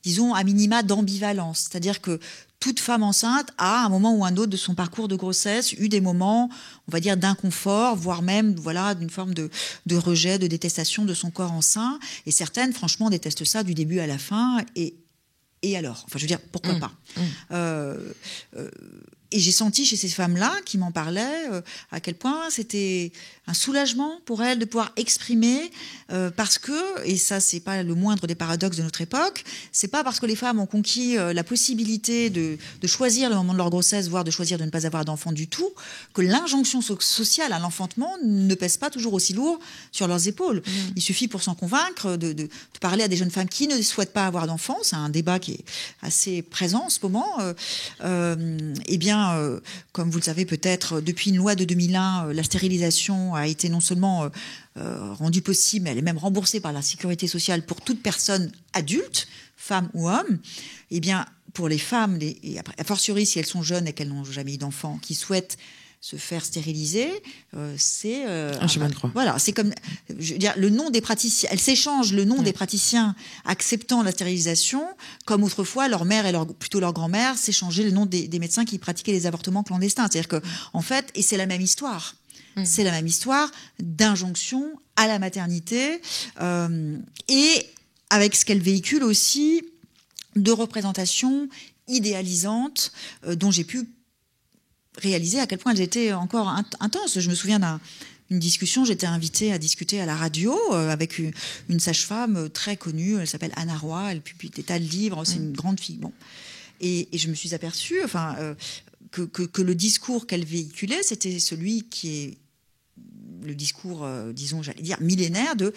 disons, à minima d'ambivalence. C'est-à-dire que toute femme enceinte a, à un moment ou un autre de son parcours de grossesse, eu des moments, on va dire, d'inconfort, voire même, voilà, d'une forme de rejet, de détestation de son corps enceint. Et certaines, franchement, détestent ça du début à la fin. Et alors ? Enfin, je veux dire, pourquoi pas ? Et j'ai senti chez ces femmes-là qui m'en parlaient à quel point c'était un soulagement pour elles de pouvoir exprimer parce que, et ça c'est pas le moindre des paradoxes de notre époque, c'est pas parce que les femmes ont conquis la possibilité de choisir le moment de leur grossesse, voire de choisir de ne pas avoir d'enfant du tout, que l'injonction sociale à l'enfantement ne pèse pas toujours aussi lourd sur leurs épaules. Il suffit pour s'en convaincre de parler à des jeunes femmes qui ne souhaitent pas avoir d'enfants, c'est un débat qui est assez présent en ce moment, eh bien, comme vous le savez peut-être, depuis une loi de 2001, la stérilisation a été non seulement rendue possible, mais elle est même remboursée par la sécurité sociale pour toute personne adulte, femme ou homme. Eh bien, pour les femmes, et a fortiori si elles sont jeunes et qu'elles n'ont jamais eu d'enfants, qui souhaitent se faire stériliser, c'est un chemin de croix. Voilà, c'est comme, je veux dire, le nom des praticiens. Elles s'échangent le nom des praticiens acceptant la stérilisation, comme autrefois leur mère et plutôt leur grand-mère s'échangeaient le nom des médecins qui pratiquaient les avortements clandestins. C'est-à-dire que, en fait, et c'est la même histoire. C'est la même histoire d'injonction à la maternité et avec ce qu'elle véhicule aussi de représentations idéalisantes dont j'ai pu réaliser à quel point elles étaient encore intenses. Je me souviens d'une discussion, j'étais invitée à discuter à la radio avec une sage-femme très connue, elle s'appelle Anna Roy, elle publie des tas de livres, c'est une grande fille. Bon. Et je me suis aperçue que le discours qu'elle véhiculait, c'était celui qui est le discours, disons, j'allais dire, millénaire de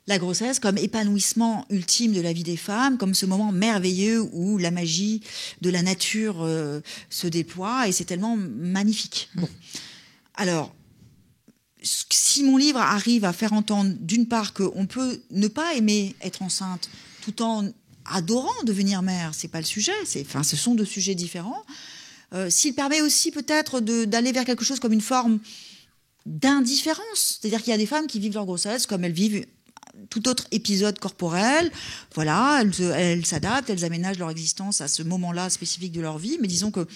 la grossesse comme épanouissement ultime de la vie des femmes, comme ce moment merveilleux où la magie de la nature se déploie, et c'est tellement magnifique. Bon. Alors, si mon livre arrive à faire entendre, d'une part, qu'on peut ne pas aimer être enceinte tout en adorant devenir mère, c'est pas le sujet, ce sont deux sujets différents. S'il permet aussi peut-être d'aller vers quelque chose comme une forme d'indifférence, c'est-à-dire qu'il y a des femmes qui vivent leur grossesse comme elles vivent tout autre épisode corporel, voilà, elles s'adaptent, elles aménagent leur existence à ce moment-là spécifique de leur vie, mais disons que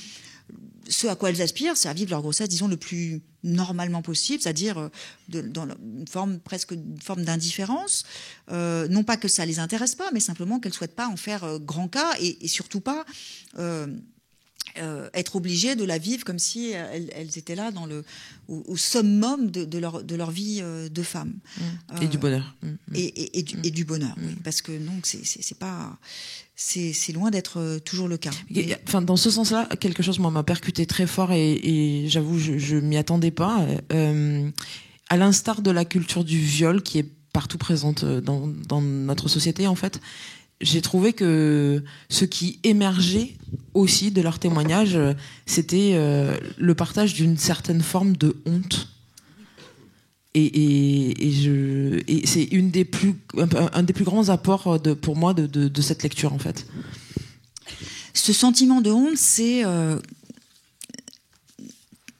ce à quoi elles aspirent, c'est à vivre leur grossesse, disons, le plus normalement possible, c'est-à-dire dans une forme d'indifférence. Non pas que ça les intéresse pas, mais simplement qu'elles souhaitent pas en faire grand cas et surtout pas être obligées de la vivre comme si elles étaient là au summum de leur vie de femme. Et du bonheur. Et du bonheur, oui. Parce que non, c'est loin d'être toujours le cas. Enfin, dans ce sens-là, quelque chose m'a percuté très fort et j'avoue, je m'y attendais pas. À l'instar de la culture du viol qui est partout présente dans notre société, en fait, j'ai trouvé que ce qui émergeait aussi de leur témoignage, c'était le partage d'une certaine forme de honte. Et c'est un des plus grands apports pour moi de cette lecture, en fait. Ce sentiment de honte, c'est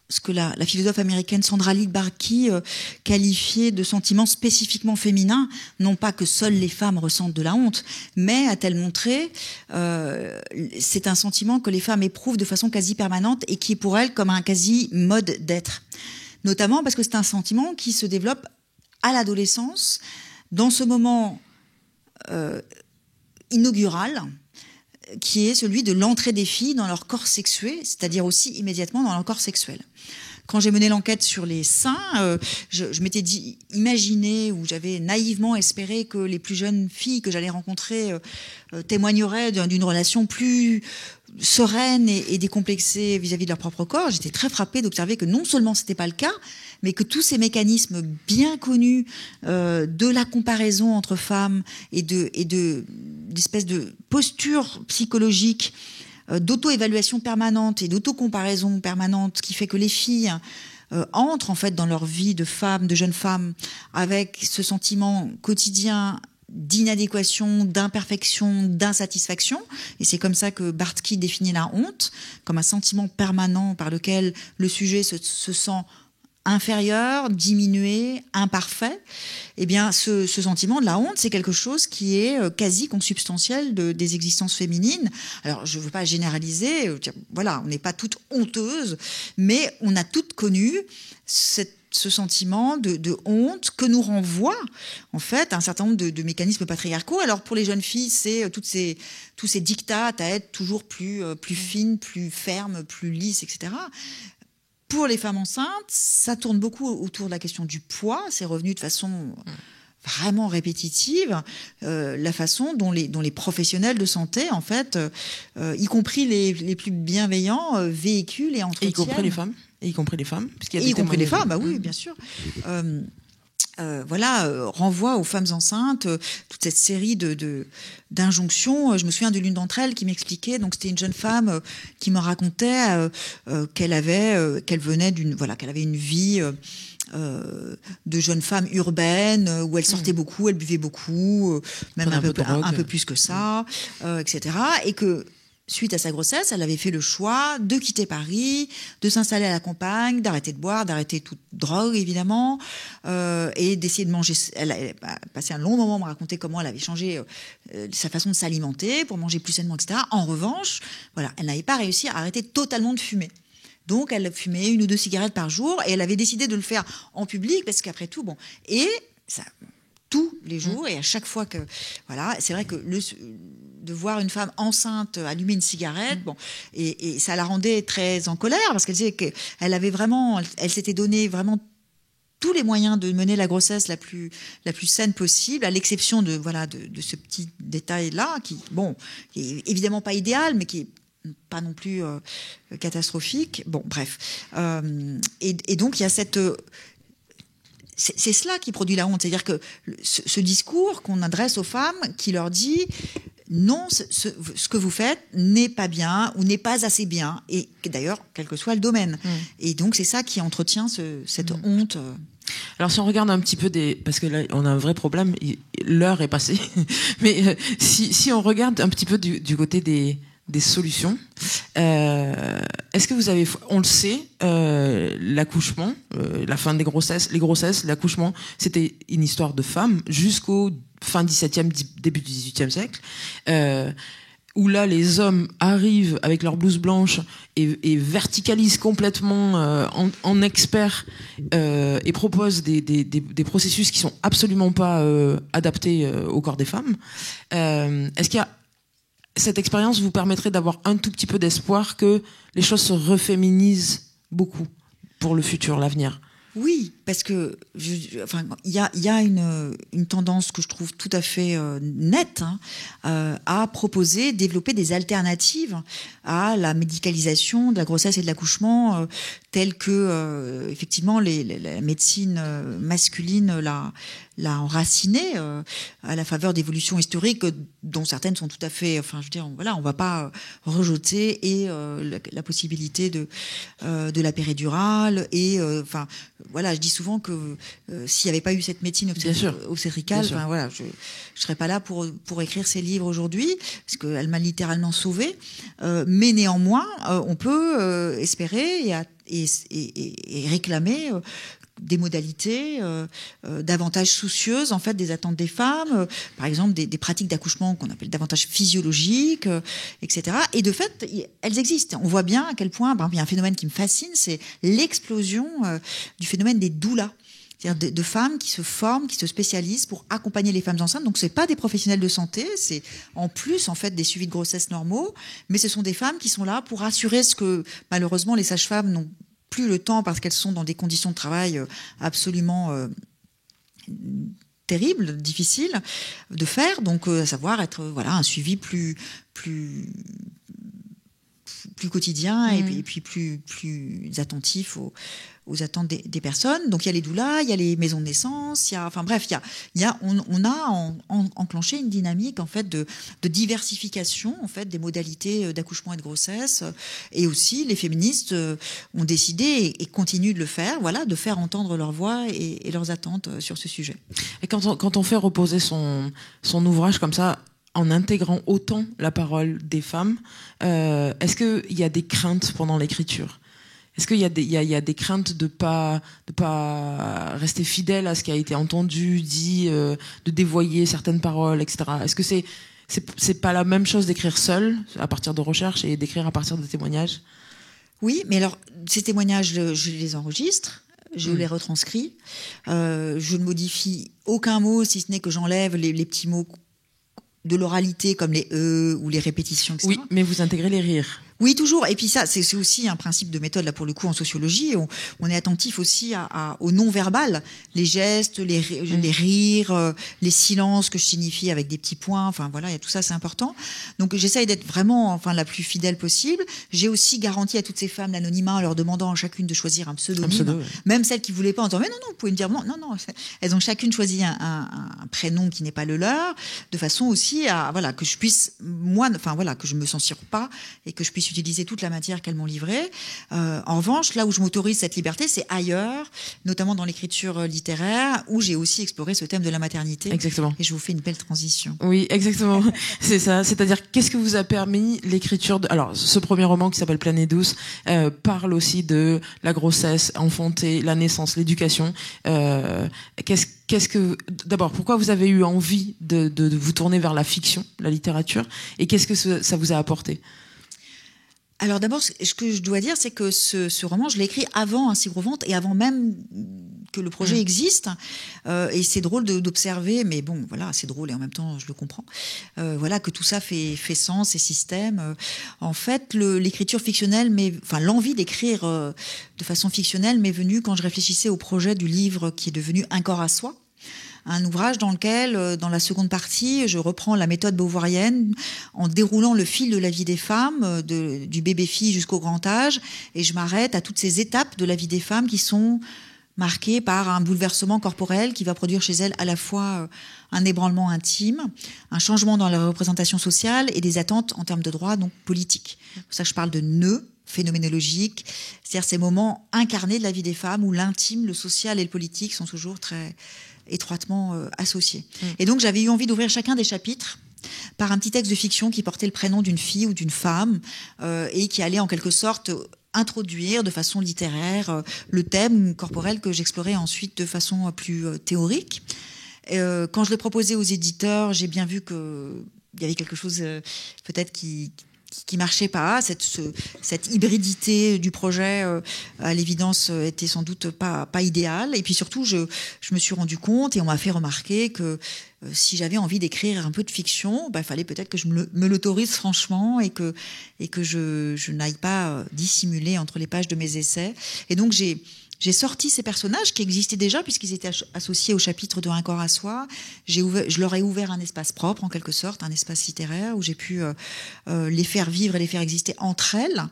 ce que la philosophe américaine Sandra Lee Barkey qualifiait de sentiment spécifiquement féminin, non pas que seules les femmes ressentent de la honte, mais, a-t-elle montré, c'est un sentiment que les femmes éprouvent de façon quasi permanente et qui est pour elles comme un quasi mode d'être. Notamment parce que c'est un sentiment qui se développe à l'adolescence, dans ce moment inaugural, qui est celui de l'entrée des filles dans leur corps sexué, c'est-à-dire aussi immédiatement dans leur corps sexuel. Quand j'ai mené l'enquête sur les seins, je m'étais imaginé, ou j'avais naïvement espéré que les plus jeunes filles que j'allais rencontrer témoigneraient d'une relation plus sereine et décomplexée vis-à-vis de leur propre corps. J'étais très frappée d'observer que non seulement c'était pas le cas, mais que tous ces mécanismes bien connus de la comparaison entre femmes et d'espèces de posture psychologique, d'auto-évaluation permanente et d'auto-comparaison permanente, qui fait que les filles entrent en fait dans leur vie de femmes, de jeunes femmes, avec ce sentiment quotidien d'inadéquation, d'imperfection, d'insatisfaction. Et c'est comme ça que Barthes définit la honte, comme un sentiment permanent par lequel le sujet se sent inférieur, diminué, imparfait. Eh bien, ce sentiment de la honte, c'est quelque chose qui est quasi consubstantiel des existences féminines. Alors, je ne veux pas généraliser, voilà, on n'est pas toutes honteuses, mais on a toutes connu ce sentiment de honte que nous renvoie, en fait, un certain nombre de mécanismes patriarcaux. Alors, pour les jeunes filles, c'est tous ces diktats à être toujours plus fines, plus fermes, plus lisses, etc. Pour les femmes enceintes, ça tourne beaucoup autour de la question du poids. C'est revenu de façon vraiment répétitive, la façon dont les professionnels de santé, en fait, y compris les plus bienveillants, véhiculent et entretiennent. Et y compris les femmes. Et y compris les femmes. Y compris les femmes, bah oui, bien sûr. Renvoie aux femmes enceintes toute cette série d'injonctions. Je me souviens de l'une d'entre elles qui m'expliquait, donc c'était une jeune femme qui me racontait qu'elle avait une vie de jeune femme urbaine où elle sortait beaucoup, elle buvait beaucoup, même un peu plus que ça, etc. Et que suite à sa grossesse, elle avait fait le choix de quitter Paris, de s'installer à la campagne, d'arrêter de boire, d'arrêter toute drogue, évidemment, et d'essayer de manger. Elle a passé un long moment à me raconter comment elle avait changé sa façon de s'alimenter pour manger plus sainement, etc. En revanche, voilà, elle n'avait pas réussi à arrêter totalement de fumer. Donc, elle fumait 1 ou 2 cigarettes par jour, et elle avait décidé de le faire en public, parce qu'après tout, bon, et ça... tous les jours, et à chaque fois que... Voilà, c'est vrai que de voir une femme enceinte allumer une cigarette, bon, et ça la rendait très en colère, parce qu'elle disait qu'elle avait vraiment... Elle s'était donné vraiment tous les moyens de mener la grossesse la plus saine possible, à l'exception de ce petit détail-là, qui est évidemment pas idéal, mais qui est pas non plus catastrophique. Bon, bref. Et donc, il y a cette... C'est cela qui produit la honte, c'est-à-dire que ce discours qu'on adresse aux femmes qui leur dit non, ce que vous faites n'est pas bien ou n'est pas assez bien, et d'ailleurs, quel que soit le domaine. Et donc, c'est ça qui entretient cette honte. Alors, si on regarde un petit peu parce que là, on a un vrai problème, l'heure est passée, mais si on regarde un petit peu du côté des solutions. Est-ce que vous avez... On le sait, l'accouchement, la fin des grossesses, les grossesses, l'accouchement, c'était une histoire de femmes jusqu'au fin 17e, début du 18e siècle, où là, les hommes arrivent avec leur blouse blanche et verticalisent complètement en experts et proposent des processus qui sont absolument pas adaptés au corps des femmes. Est-ce qu'il y a cette expérience vous permettrait d'avoir un tout petit peu d'espoir que les choses se reféminisent beaucoup pour le futur, l'avenir. Oui, parce que il y a une tendance que je trouve tout à fait nette à proposer, développer des alternatives à la médicalisation de la grossesse et de l'accouchement telle que effectivement la médecine masculine l'a enraciné à la faveur d'évolutions historiques dont certaines sont tout à fait, on va pas rejeter et la possibilité de la péridurale et je dis souvent que s'il n'y avait pas eu cette médecine obstétricale, je serais pas là pour écrire ces livres aujourd'hui parce qu'elle m'a littéralement sauvée. Mais néanmoins, on peut espérer et réclamer des modalités davantage soucieuses en fait des attentes des femmes, par exemple des pratiques d'accouchement qu'on appelle davantage physiologiques, etc. Et de fait, elles existent. On voit bien à quel point, il y a un phénomène qui me fascine, c'est l'explosion du phénomène des doulas. C'est-à-dire de femmes qui se forment, qui se spécialisent pour accompagner les femmes enceintes. Donc, c'est pas des professionnels de santé, c'est en plus, en fait, des suivis de grossesse normaux, mais ce sont des femmes qui sont là pour assurer ce que, malheureusement, les sages-femmes n'ont plus le temps parce qu'elles sont dans des conditions de travail absolument terribles, difficiles de faire. Donc, à savoir être, un suivi plus quotidien et puis plus attentif aux attentes des personnes. Donc il y a les doulas, il y a les maisons de naissance, on a enclenché une dynamique en fait de diversification en fait des modalités d'accouchement et de grossesse, et aussi les féministes ont décidé et continuent de le faire, de faire entendre leur voix et leurs attentes sur ce sujet. Et quand on fait reposer son ouvrage comme ça, en intégrant autant la parole des femmes, est-ce qu'il y a des craintes pendant l'écriture ? Est-ce qu'il y a des craintes de pas rester fidèle à ce qui a été entendu, dit, de dévoyer certaines paroles, etc. Est-ce que c'est pas la même chose d'écrire seul à partir de recherches et d'écrire à partir de témoignages ? Oui, mais alors ces témoignages, je les enregistre. Je les retranscris. Je ne modifie aucun mot, si ce n'est que j'enlève les petits mots de l'oralité comme les ou les répétitions, etc. Oui, mais vous intégrez les rires. Oui, toujours. Et puis ça, c'est aussi un principe de méthode, là, pour le coup, en sociologie. On est attentif aussi au non-verbal. Les gestes, les rires, les silences que je signifie avec des petits points. Il y a tout ça, c'est important. Donc, j'essaye d'être vraiment, la plus fidèle possible. J'ai aussi garanti à toutes ces femmes l'anonymat en leur demandant à chacune de choisir un pseudonyme. Même celles qui voulaient pas, en disant, mais non, vous pouvez me dire, non. Elles ont chacune choisi un prénom qui n'est pas le leur, de façon aussi à, que je puisse, que je me censure pas et que je puisse utiliser toute la matière qu'elles m'ont livrée. En revanche, là où je m'autorise cette liberté, c'est ailleurs, notamment dans l'écriture littéraire, où j'ai aussi exploré ce thème de la maternité. Exactement. Et je vous fais une belle transition. Oui, exactement. C'est ça. C'est-à-dire, qu'est-ce que vous a permis l'écriture de... Alors, ce premier roman qui s'appelle Planète douce parle aussi de la grossesse, enfanter, la naissance, l'éducation. D'abord, pourquoi vous avez eu envie de vous tourner vers la fiction, la littérature, et qu'est-ce que ça vous a apporté ? Alors d'abord, ce que je dois dire, c'est que ce roman, je l'ai écrit avant Un si gros ventre et avant même que le projet existe. Et c'est drôle d'observer, mais bon, c'est drôle et en même temps, je le comprends. Que tout ça fait sens et système. En fait, l'écriture fictionnelle, l'envie d'écrire de façon fictionnelle m'est venue quand je réfléchissais au projet du livre qui est devenu Un corps à soi. Un ouvrage dans lequel, dans la seconde partie, je reprends la méthode beauvoirienne en déroulant le fil de la vie des femmes, du bébé-fille jusqu'au grand âge, et je m'arrête à toutes ces étapes de la vie des femmes qui sont marquées par un bouleversement corporel qui va produire chez elles à la fois un ébranlement intime, un changement dans la représentation sociale et des attentes en termes de droits, donc politiques. C'est pour ça que je parle de nœuds phénoménologiques, c'est-à-dire ces moments incarnés de la vie des femmes où l'intime, le social et le politique sont toujours très étroitement associés. Et donc j'avais eu envie d'ouvrir chacun des chapitres par un petit texte de fiction qui portait le prénom d'une fille ou d'une femme et qui allait en quelque sorte introduire de façon littéraire le thème corporel que j'explorais ensuite de façon plus théorique. Quand je l'ai proposé aux éditeurs, j'ai bien vu qu'il y avait quelque chose peut-être qui qui marchait pas. Cette hybridité du projet, à l'évidence, était sans doute pas idéale. Et puis surtout, je me suis rendu compte, et on m'a fait remarquer que si j'avais envie d'écrire un peu de fiction, il fallait peut-être que je me l'autorise franchement et que je n'aille pas dissimuler entre les pages de mes essais. Et donc j'ai sorti ces personnages qui existaient déjà puisqu'ils étaient associés au chapitre de Un corps à soi. Je leur ai ouvert un espace propre, en quelque sorte, un espace littéraire où j'ai pu les faire vivre et les faire exister entre elles.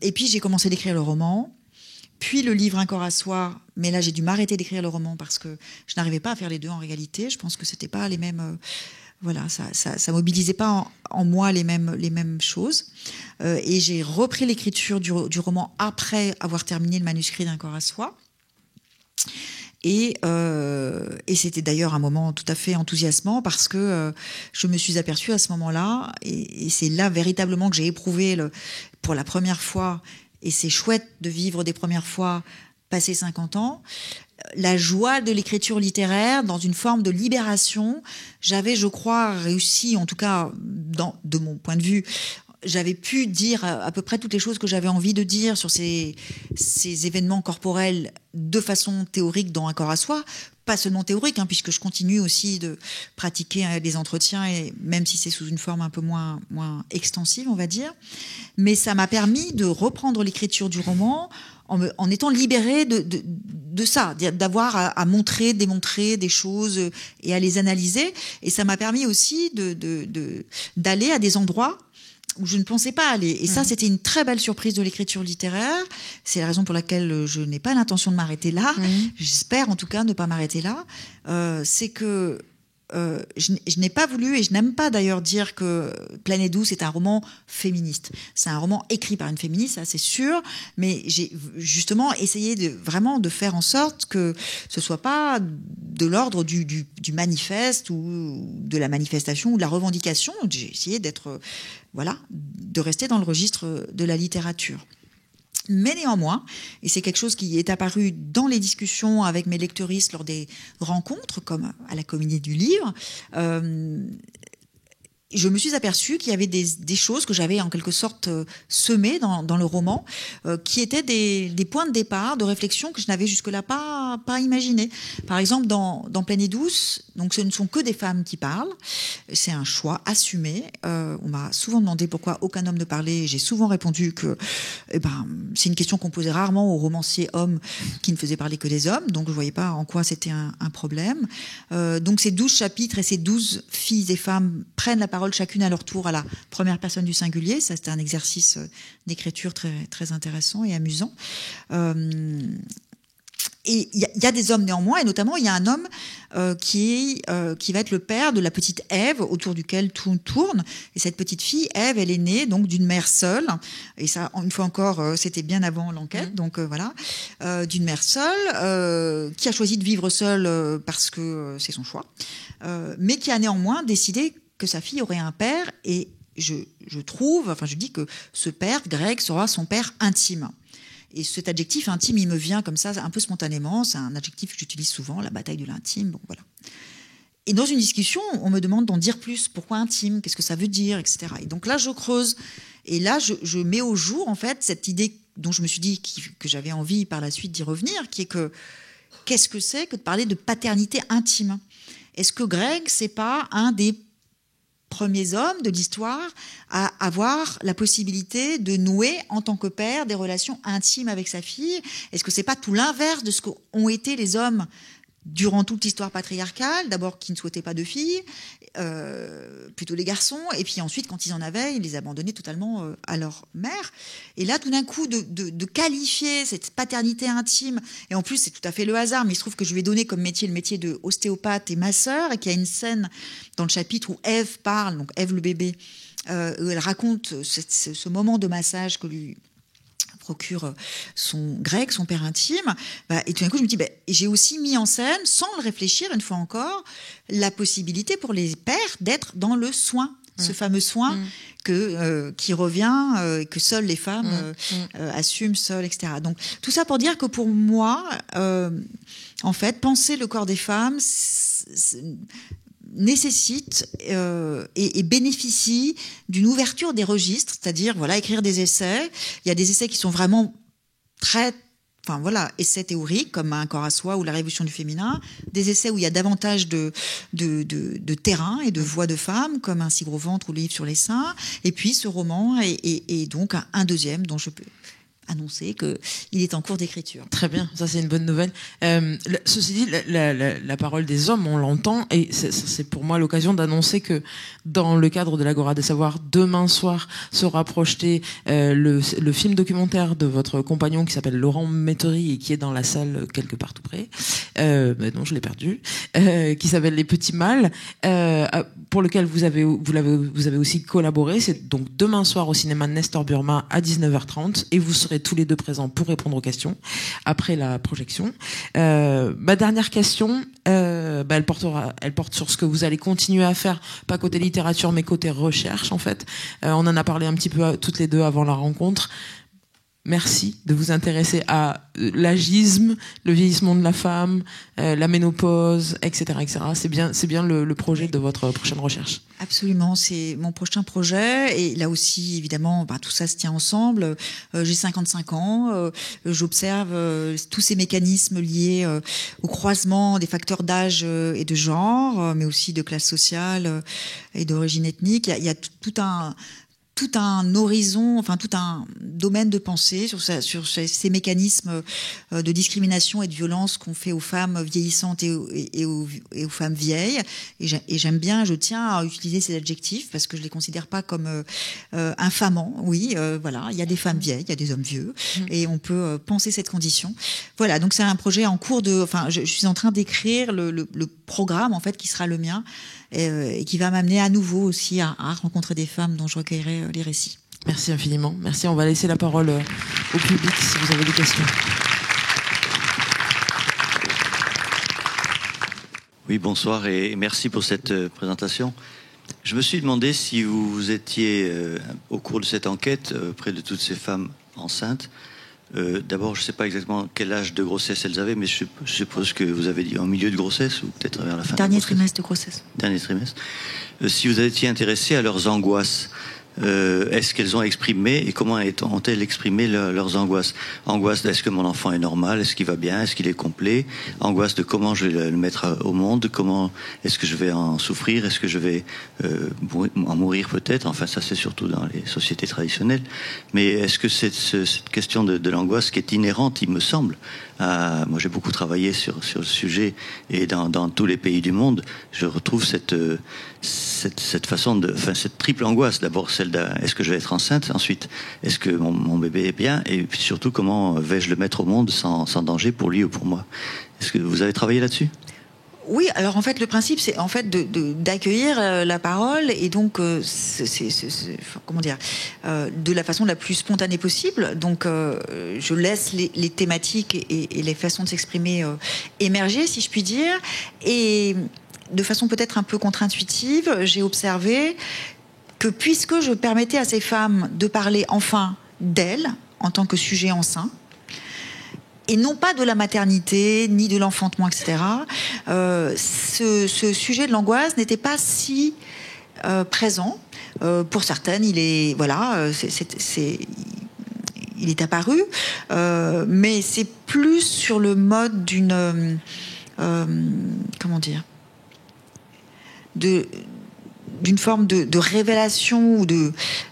Et puis j'ai commencé d'écrire le roman, puis le livre Un corps à soi. Mais là, j'ai dû m'arrêter d'écrire le roman parce que je n'arrivais pas à faire les deux en réalité. Je pense que c'était pas les mêmes... Voilà, ça mobilisait pas en moi les mêmes choses. Et j'ai repris l'écriture du roman après avoir terminé le manuscrit d'Un corps à soi. Et c'était d'ailleurs un moment tout à fait enthousiasmant parce que je me suis aperçue à ce moment-là, et c'est là véritablement que j'ai éprouvé pour la première fois, et c'est chouette de vivre des premières fois passé 50 ans, la joie de l'écriture littéraire dans une forme de libération. J'avais, je crois, réussi, en tout cas, de mon point de vue, j'avais pu dire à peu près toutes les choses que j'avais envie de dire sur ces événements corporels de façon théorique dans Un corps à soi. Pas seulement théorique, puisque je continue aussi de pratiquer des entretiens, et même si c'est sous une forme un peu moins extensive, on va dire. Mais ça m'a permis de reprendre l'écriture du roman en étant libérée de ça, d'avoir à montrer, démontrer des choses et à les analyser. Et ça m'a permis aussi d'aller à des endroits où je ne pensais pas aller. Et ça, c'était une très belle surprise de l'écriture littéraire. C'est la raison pour laquelle je n'ai pas l'intention de m'arrêter là. J'espère en tout cas ne pas m'arrêter là. C'est que je n'ai pas voulu, et je n'aime pas d'ailleurs dire que Planète douce est un roman féministe. C'est un roman écrit par une féministe, ça c'est sûr, mais j'ai justement essayé vraiment de faire en sorte que ce soit pas de l'ordre du manifeste ou de la manifestation ou de la revendication. J'ai essayé de rester dans le registre de la littérature. Mais néanmoins, et c'est quelque chose qui est apparu dans les discussions avec mes lecteuristes lors des rencontres, comme à la Comédie du Livre, je me suis aperçue qu'il y avait des choses que j'avais en quelque sorte semées dans le roman, qui étaient des points de départ, de réflexion que je n'avais jusque-là pas imaginé. Par exemple, dans Planète douce, donc ce ne sont que des femmes qui parlent. C'est un choix assumé. On m'a souvent demandé pourquoi aucun homme ne parlait. J'ai souvent répondu que c'est une question qu'on posait rarement aux romanciers hommes qui ne faisaient parler que des hommes. Donc je ne voyais pas en quoi c'était un problème. Donc ces 12 chapitres et ces 12 filles et femmes prennent la parole chacune à leur tour à la première personne du singulier. Ça, c'était un exercice d'écriture très, très intéressant et amusant. Et il y a des hommes néanmoins, et notamment il y a un homme qui va être le père de la petite Ève, autour duquel tout tourne. Et cette petite fille, Ève, elle est née donc d'une mère seule. Et ça, une fois encore, c'était bien avant l'enquête. Donc voilà, d'une mère seule qui a choisi de vivre seule parce que c'est son choix, mais qui a néanmoins décidé que sa fille aurait un père. Et je dis que ce père, Greg, sera son père intime. Et cet adjectif intime, il me vient comme ça, un peu spontanément. C'est un adjectif que j'utilise souvent, la bataille de l'intime. Bon, voilà. Et dans une discussion, on me demande d'en dire plus. Pourquoi intime ? Qu'est-ce que ça veut dire ? Etc. Et donc là, je creuse. Et là, je mets au jour, en fait, cette idée dont je me suis dit que j'avais envie par la suite d'y revenir, qui est que qu'est-ce que c'est que de parler de paternité intime ? Est-ce que Greg, c'est pas un des premiers hommes de l'histoire à avoir la possibilité de nouer en tant que père des relations intimes avec sa fille ? Est-ce que c'est pas tout l'inverse de ce qu'ont été les hommes durant toute l'histoire patriarcale, d'abord qui ne souhaitaient pas de filles, plutôt les garçons, et puis ensuite quand ils en avaient, ils les abandonnaient totalement à leur mère. Et là tout d'un coup de qualifier cette paternité intime, et en plus c'est tout à fait le hasard, mais il se trouve que je lui ai donné comme métier le métier de ostéopathe et masseur, et qu'il y a une scène dans le chapitre où Ève parle, donc Ève le bébé, où elle raconte ce moment de massage que lui procure son Greg, son père intime, et tout d'un coup je me dis, j'ai aussi mis en scène, sans le réfléchir une fois encore, la possibilité pour les pères d'être dans le soin, ce fameux soin qui revient, que seules les femmes assument seules, etc. Donc tout ça pour dire que pour moi, en fait, penser le corps des femmes nécessite et bénéficie d'une ouverture des registres, c'est-à-dire voilà, écrire des essais. Il y a des essais qui sont vraiment très, enfin voilà, essais théoriques comme Un corps à soi ou La révolution du féminin, des essais où il y a davantage de terrain et de voix de femmes comme Un si gros ventre ou Le livre sur les seins, et puis ce roman et donc un deuxième dont je peux annoncer qu'il est en cours d'écriture. Très bien, ça c'est une bonne nouvelle. Ceci dit, la parole des hommes, on l'entend, et c'est pour moi l'occasion d'annoncer que dans le cadre de l'Agora des Savoirs, demain soir sera projeté le film documentaire de votre compagnon qui s'appelle Laurent Métairie et qui est dans la salle quelque part tout près. Non, je l'ai perdu. Qui s'appelle Les Petits Mâles, pour lequel vous avez aussi collaboré. C'est donc demain soir au cinéma Nestor Burma à 19h30 et vous serez tous les deux présents pour répondre aux questions après la projection. Ma dernière question, elle porte sur ce que vous allez continuer à faire, pas côté littérature mais côté recherche en fait. On en a parlé un petit peu toutes les deux avant la rencontre. Merci de vous intéresser à l'agisme, le vieillissement de la femme, la ménopause, etc., etc. C'est bien le projet de votre prochaine recherche. Absolument, c'est mon prochain projet. Et là aussi, évidemment, tout ça se tient ensemble. J'ai 55 ans. J'observe tous ces mécanismes liés au croisement des facteurs d'âge et de genre, mais aussi de classe sociale et d'origine ethnique. Il y a tout un horizon, enfin tout un domaine de pensée sur ces mécanismes de discrimination et de violence qu'on fait aux femmes vieillissantes et aux femmes vieilles. Et j'aime bien, je tiens à utiliser ces adjectifs parce que je les considère pas comme infamants. Oui, voilà, il y a des femmes vieilles, il y a des hommes vieux, et on peut penser cette condition. Voilà, donc c'est un projet en cours de. Enfin, je suis en train d'écrire le programme en fait qui sera le mien. Et qui va m'amener à nouveau aussi à rencontrer des femmes dont je recueillerai les récits. Merci infiniment. Merci. On va laisser la parole au public si vous avez des questions. Oui, bonsoir et merci pour cette présentation. Je me suis demandé si vous étiez au cours de cette enquête auprès de toutes ces femmes enceintes. D'abord, je ne sais pas exactement quel âge de grossesse elles avaient, mais je suppose que vous avez dit en milieu de grossesse ou peut-être vers la fin. Dernier trimestre de grossesse. Dernier trimestre. Si vous étiez intéressé à leurs angoisses, est-ce qu'elles ont exprimé et comment ont-elles exprimé leurs angoisses? Angoisse d'est-ce que mon enfant est normal, est-ce qu'il va bien, est-ce qu'il est complet? Angoisse de comment je vais le mettre au monde, comment est-ce que je vais en souffrir, est-ce que je vais en mourir peut-être? Enfin, ça c'est surtout dans les sociétés traditionnelles. Mais est-ce que cette question de l'angoisse qui est inhérente, il me semble, moi j'ai beaucoup travaillé sur le sujet et dans tous les pays du monde, je retrouve cette façon cette triple angoisse. D'abord celle est-ce que je vais être enceinte, ensuite est-ce que mon bébé est bien, et puis surtout comment vais-je le mettre au monde sans danger pour lui ou pour moi. Est-ce que vous avez travaillé là-dessus? Oui, alors en fait le principe c'est en fait d'accueillir la parole et donc comment dire de la façon la plus spontanée possible. Donc je laisse les thématiques et les façons de s'exprimer émerger, si je puis dire, et de façon peut-être un peu contre-intuitive, j'ai observé que puisque je permettais à ces femmes de parler enfin d'elles en tant que sujet enceint, et non pas de la maternité, ni de l'enfantement, etc., ce sujet de l'angoisse n'était pas si présent. Pour certaines, il est apparu, mais c'est plus sur le mode d'une d'une forme de révélation ou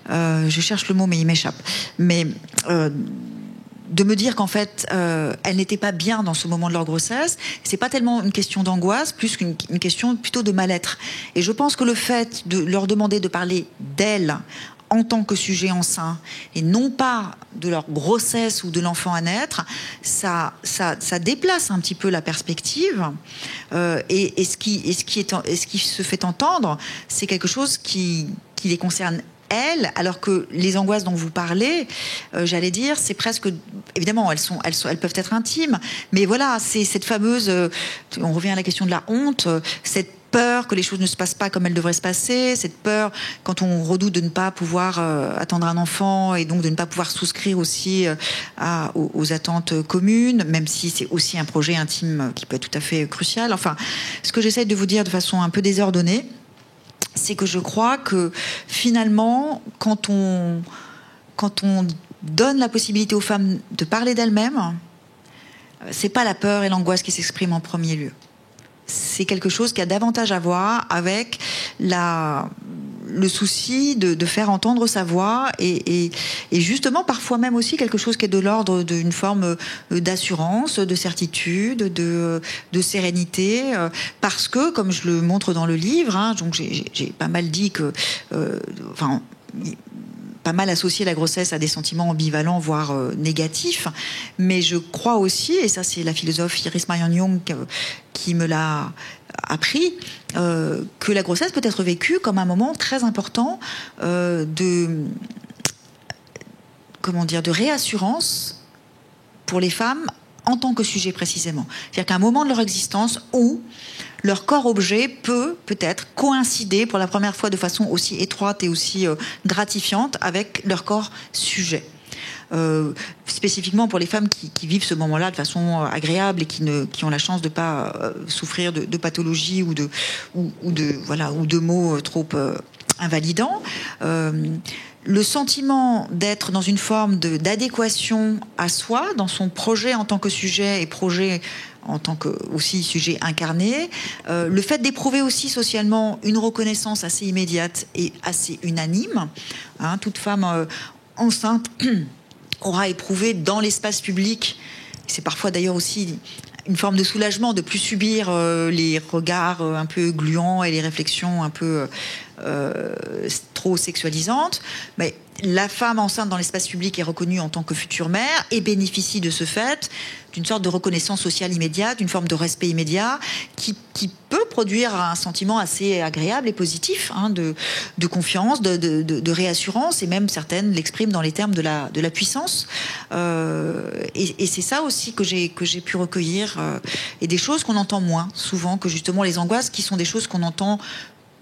je cherche le mot mais il m'échappe, mais de me dire qu'en fait elles n'étaient pas bien dans ce moment de leur grossesse. C'est pas tellement une question d'angoisse, plus qu'une question plutôt de mal-être. Et je pense que le fait de leur demander de parler d'elles en tant que sujet enceint et non pas de leur grossesse ou de l'enfant à naître, ça déplace un petit peu la perspective, et ce qui se fait entendre, c'est quelque chose qui les concerne elles, alors que les angoisses dont vous parlez, j'allais dire, c'est presque, évidemment, elles peuvent être intimes, mais voilà, c'est cette fameuse, on revient à la question de la honte, cette peur que les choses ne se passent pas comme elles devraient se passer, cette peur quand on redoute de ne pas pouvoir attendre un enfant et donc de ne pas pouvoir souscrire aussi aux attentes communes, même si c'est aussi un projet intime qui peut être tout à fait crucial. Enfin, ce que j'essaie de vous dire de façon un peu désordonnée, c'est que je crois que finalement, quand on donne la possibilité aux femmes de parler d'elles-mêmes, c'est pas la peur et l'angoisse qui s'expriment en premier lieu. C'est quelque chose qui a davantage à voir avec le souci de faire entendre sa voix et justement parfois même aussi quelque chose qui est de l'ordre d'une forme d'assurance, de certitude, de sérénité, parce que, comme je le montre dans le livre, donc j'ai pas mal dit que... pas mal associé la grossesse à des sentiments ambivalents, voire négatifs. Mais je crois aussi, et ça c'est la philosophe Iris Marianne Young qui me l'a appris, que la grossesse peut être vécue comme un moment très important de réassurance pour les femmes en tant que sujet précisément. C'est-à-dire qu'à un moment de leur existence où leur corps-objet peut-être coïncider pour la première fois de façon aussi étroite et aussi gratifiante avec leur corps-sujet. Spécifiquement pour les femmes qui vivent ce moment-là de façon agréable et qui ont la chance de ne pas souffrir de pathologies ou de maux trop invalidants. Le sentiment d'être dans une forme d'adéquation à soi, dans son projet en tant que sujet et projet en tant que aussi sujet incarné, le fait d'éprouver aussi socialement une reconnaissance assez immédiate et assez unanime. Toute femme enceinte aura éprouvé dans l'espace public, c'est parfois d'ailleurs aussi une forme de soulagement de plus subir les regards un peu gluants et les réflexions un peu trop sexualisantes. Mais la femme enceinte dans l'espace public est reconnue en tant que future mère et bénéficie de ce fait d'une sorte de reconnaissance sociale immédiate, d'une forme de respect immédiat qui peut produire un sentiment assez agréable et positif de confiance, de réassurance, et même certaines l'expriment dans les termes de la puissance. Et c'est ça aussi que j'ai pu recueillir, et des choses qu'on entend moins souvent que justement les angoisses, qui sont des choses qu'on entend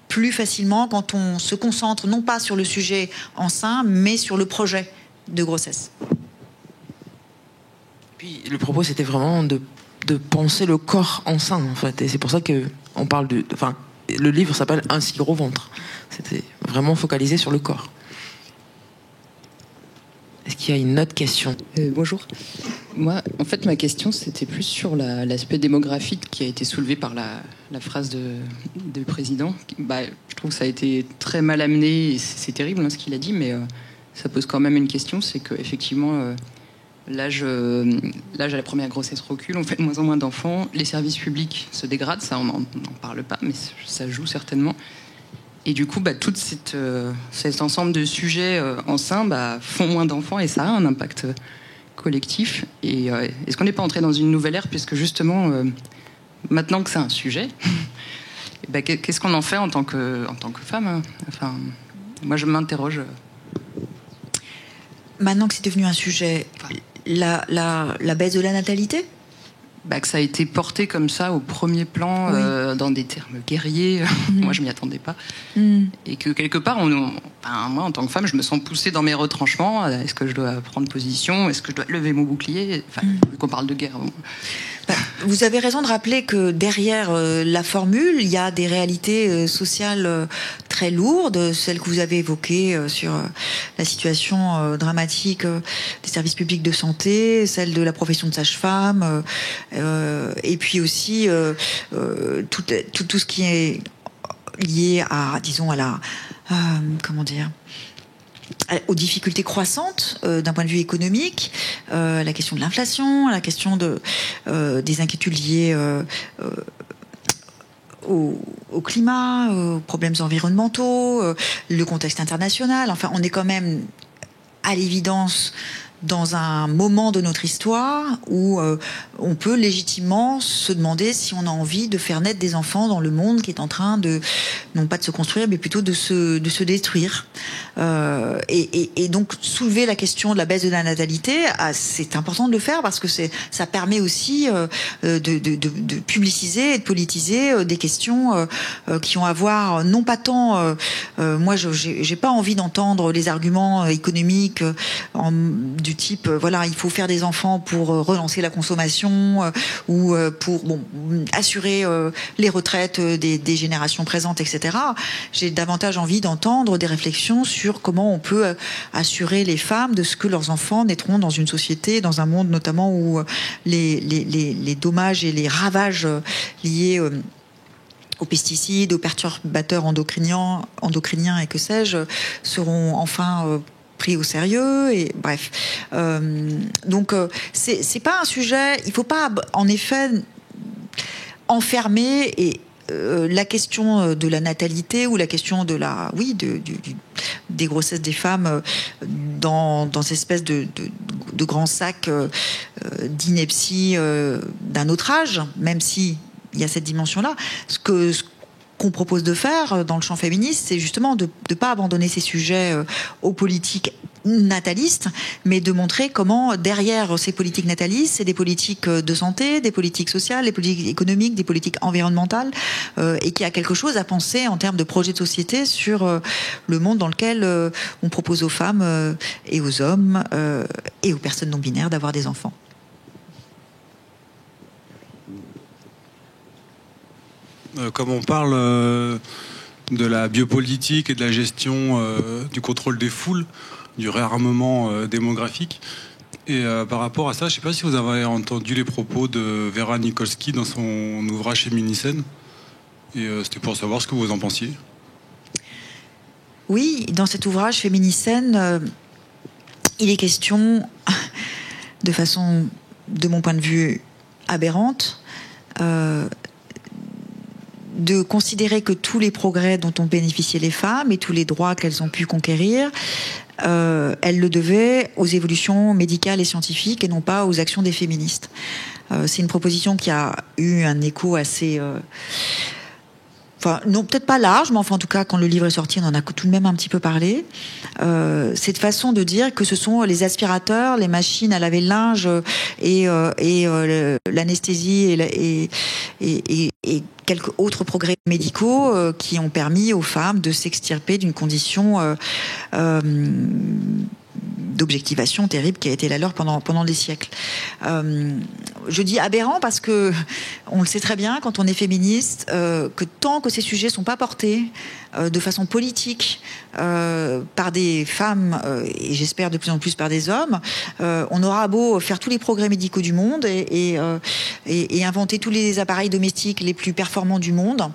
plus facilement quand on se concentre non pas sur le sujet en sein, mais sur le projet de grossesse. Puis le propos, c'était vraiment de penser le corps enceint, en fait. Et c'est pour ça qu'on parle le livre s'appelle « Un si gros ventre ». C'était vraiment focalisé sur le corps. Est-ce qu'il y a une autre question ? Bonjour. Moi, en fait, ma question, c'était plus sur l'aspect démographique qui a été soulevé par la phrase du président. Je trouve que ça a été très mal amené, et c'est terrible ce qu'il a dit, mais ça pose quand même une question, c'est qu'effectivement, l'âge à la première grossesse recule, on fait de moins en moins d'enfants, les services publics se dégradent, ça on n'en parle pas, mais ça joue certainement. Et du coup, tout cet ensemble de sujets en sein font moins d'enfants, et ça a un impact collectif. Et est-ce qu'on n'est pas entré dans une nouvelle ère, puisque justement, maintenant que c'est un sujet, qu'est-ce qu'on en fait en tant que femme, Enfin, moi, je m'interroge. Maintenant que c'est devenu un sujet, la baisse de la natalité ? Que ça a été porté comme ça au premier plan, oui. Dans des termes guerriers. Moi, je m'y attendais pas. Et que quelque part, moi, en tant que femme, je me sens poussée dans mes retranchements. Est-ce que je dois prendre position ? Est-ce que je dois lever mon bouclier ? Vu qu'on parle de guerre. Vous avez raison de rappeler que derrière la formule, il y a des réalités sociales très lourdes, celles que vous avez évoquées sur la situation dramatique des services publics de santé, celle de la profession de sage-femme, et puis aussi tout ce qui est lié à, disons, aux difficultés croissantes d'un point de vue économique, la question de l'inflation, la question des inquiétudes liées au climat, aux problèmes environnementaux, le contexte international. Enfin, on est quand même à l'évidence dans un moment de notre histoire où on peut légitimement se demander si on a envie de faire naître des enfants dans le monde qui est en train de, non pas de se construire, mais plutôt de se détruire. Et donc soulever la question de la baisse de la natalité, c'est important de le faire parce que ça permet aussi de publiciser et de politiser des questions qui ont à voir non pas tant moi j'ai pas envie d'entendre les arguments économiques du type voilà, il faut faire des enfants pour relancer la consommation ou pour assurer les retraites des générations présentes, etc. J'ai davantage envie d'entendre des réflexions sur comment on peut assurer les femmes de ce que leurs enfants naîtront dans une société, dans un monde notamment où les dommages et les ravages liés aux pesticides, aux perturbateurs endocriniens et que sais-je, seront enfin pris au sérieux. Et bref, donc c'est pas un sujet. Il faut pas, en effet, enfermer la question de la natalité ou la question de des grossesses des femmes dans cette espèce de grand sac d'ineptie d'un autre âge, même si il y a cette dimension-là. Ce qu'on propose de faire dans le champ féministe, c'est justement de ne pas abandonner ces sujets aux politiques natalistes, mais de montrer comment derrière ces politiques natalistes, c'est des politiques de santé, des politiques sociales, des politiques économiques, des politiques environnementales, et qu'il y a quelque chose à penser en termes de projet de société sur le monde dans lequel on propose aux femmes et aux hommes et aux personnes non binaires d'avoir des enfants. Comme on parle de la biopolitique et de la gestion du contrôle des foules, du réarmement démographique, et par rapport à ça, je ne sais pas si vous avez entendu les propos de Vera Nikolsky dans son ouvrage Féminicène, et c'était pour savoir ce que vous en pensiez. Oui, dans cet ouvrage Féminicène, il est question, de façon, de mon point de vue, aberrante, de considérer que tous les progrès dont ont bénéficié les femmes et tous les droits qu'elles ont pu conquérir, elles le devaient aux évolutions médicales et scientifiques et non pas aux actions des féministes. C'est une proposition qui a eu un écho assez... Enfin, non, peut-être pas large, mais enfin, en tout cas, quand le livre est sorti, on en a tout de même un petit peu parlé. Cette façon de dire que ce sont les aspirateurs, les machines à laver le linge et l'anesthésie et quelques autres progrès médicaux qui ont permis aux femmes de s'extirper d'une condition d'objectivation terrible qui a été la leur pendant des siècles. Je dis aberrant parce que on le sait très bien quand on est féministe que tant que ces sujets sont pas portés de façon politique par des femmes et j'espère de plus en plus par des hommes, on aura beau faire tous les progrès médicaux du monde et inventer tous les appareils domestiques les plus performants du monde,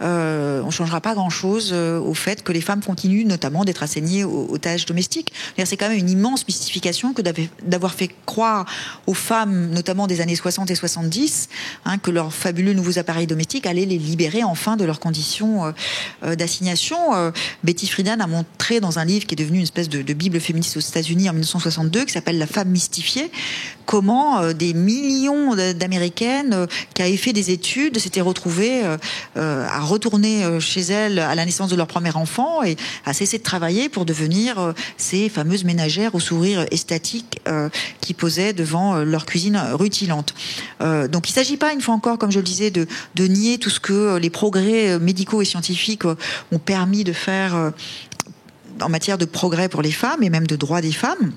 on changera pas grand-chose au fait que les femmes continuent notamment d'être assignées aux tâches domestiques. C'est quand même une immense mystification que d'avoir fait croire aux femmes, notamment des années 60 et 70, que leurs fabuleux nouveaux appareils domestiques allaient les libérer enfin de leurs conditions d'assignation. Betty Friedan a montré dans un livre qui est devenu une espèce de bible féministe aux États-Unis en 1962, qui s'appelle La femme mystifiée, comment des millions d'Américaines qui avaient fait des études s'étaient retrouvées à retourner chez elles à la naissance de leur premier enfant et à cesser de travailler pour devenir ces fameuses ménagères au sourire extatique qui posaient devant leur cuisine rutilante. Donc il ne s'agit pas, une fois encore, comme je le disais, de nier tout ce que les progrès médicaux et scientifiques ont permis de faire en matière de progrès pour les femmes et même de droits des femmes.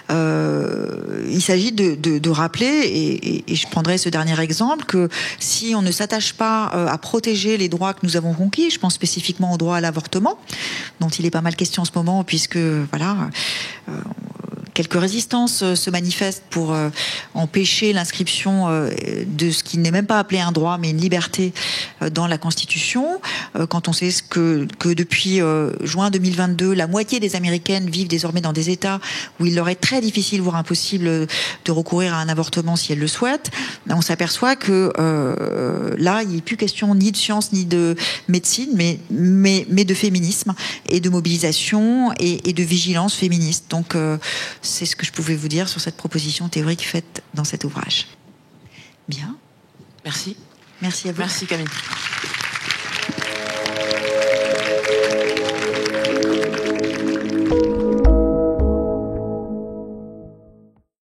Il s'agit de rappeler, et je prendrai ce dernier exemple, que si on ne s'attache pas à protéger les droits que nous avons conquis, je pense spécifiquement au droit à l'avortement, dont il est pas mal question en ce moment, puisque voilà, quelques résistances se manifestent pour empêcher l'inscription de ce qui n'est même pas appelé un droit, mais une liberté dans la Constitution. Quand on sait que depuis juin 2022, la moitié des Américaines vivent désormais dans des États où il leur est très difficile, voire impossible, de recourir à un avortement si elles le souhaitent, on s'aperçoit que là, il n'est plus question ni de science ni de médecine, mais de féminisme et de mobilisation et de vigilance féministe. Donc c'est ce que je pouvais vous dire sur cette proposition théorique faite dans cet ouvrage. Bien. Merci. Merci à vous. Merci Camille.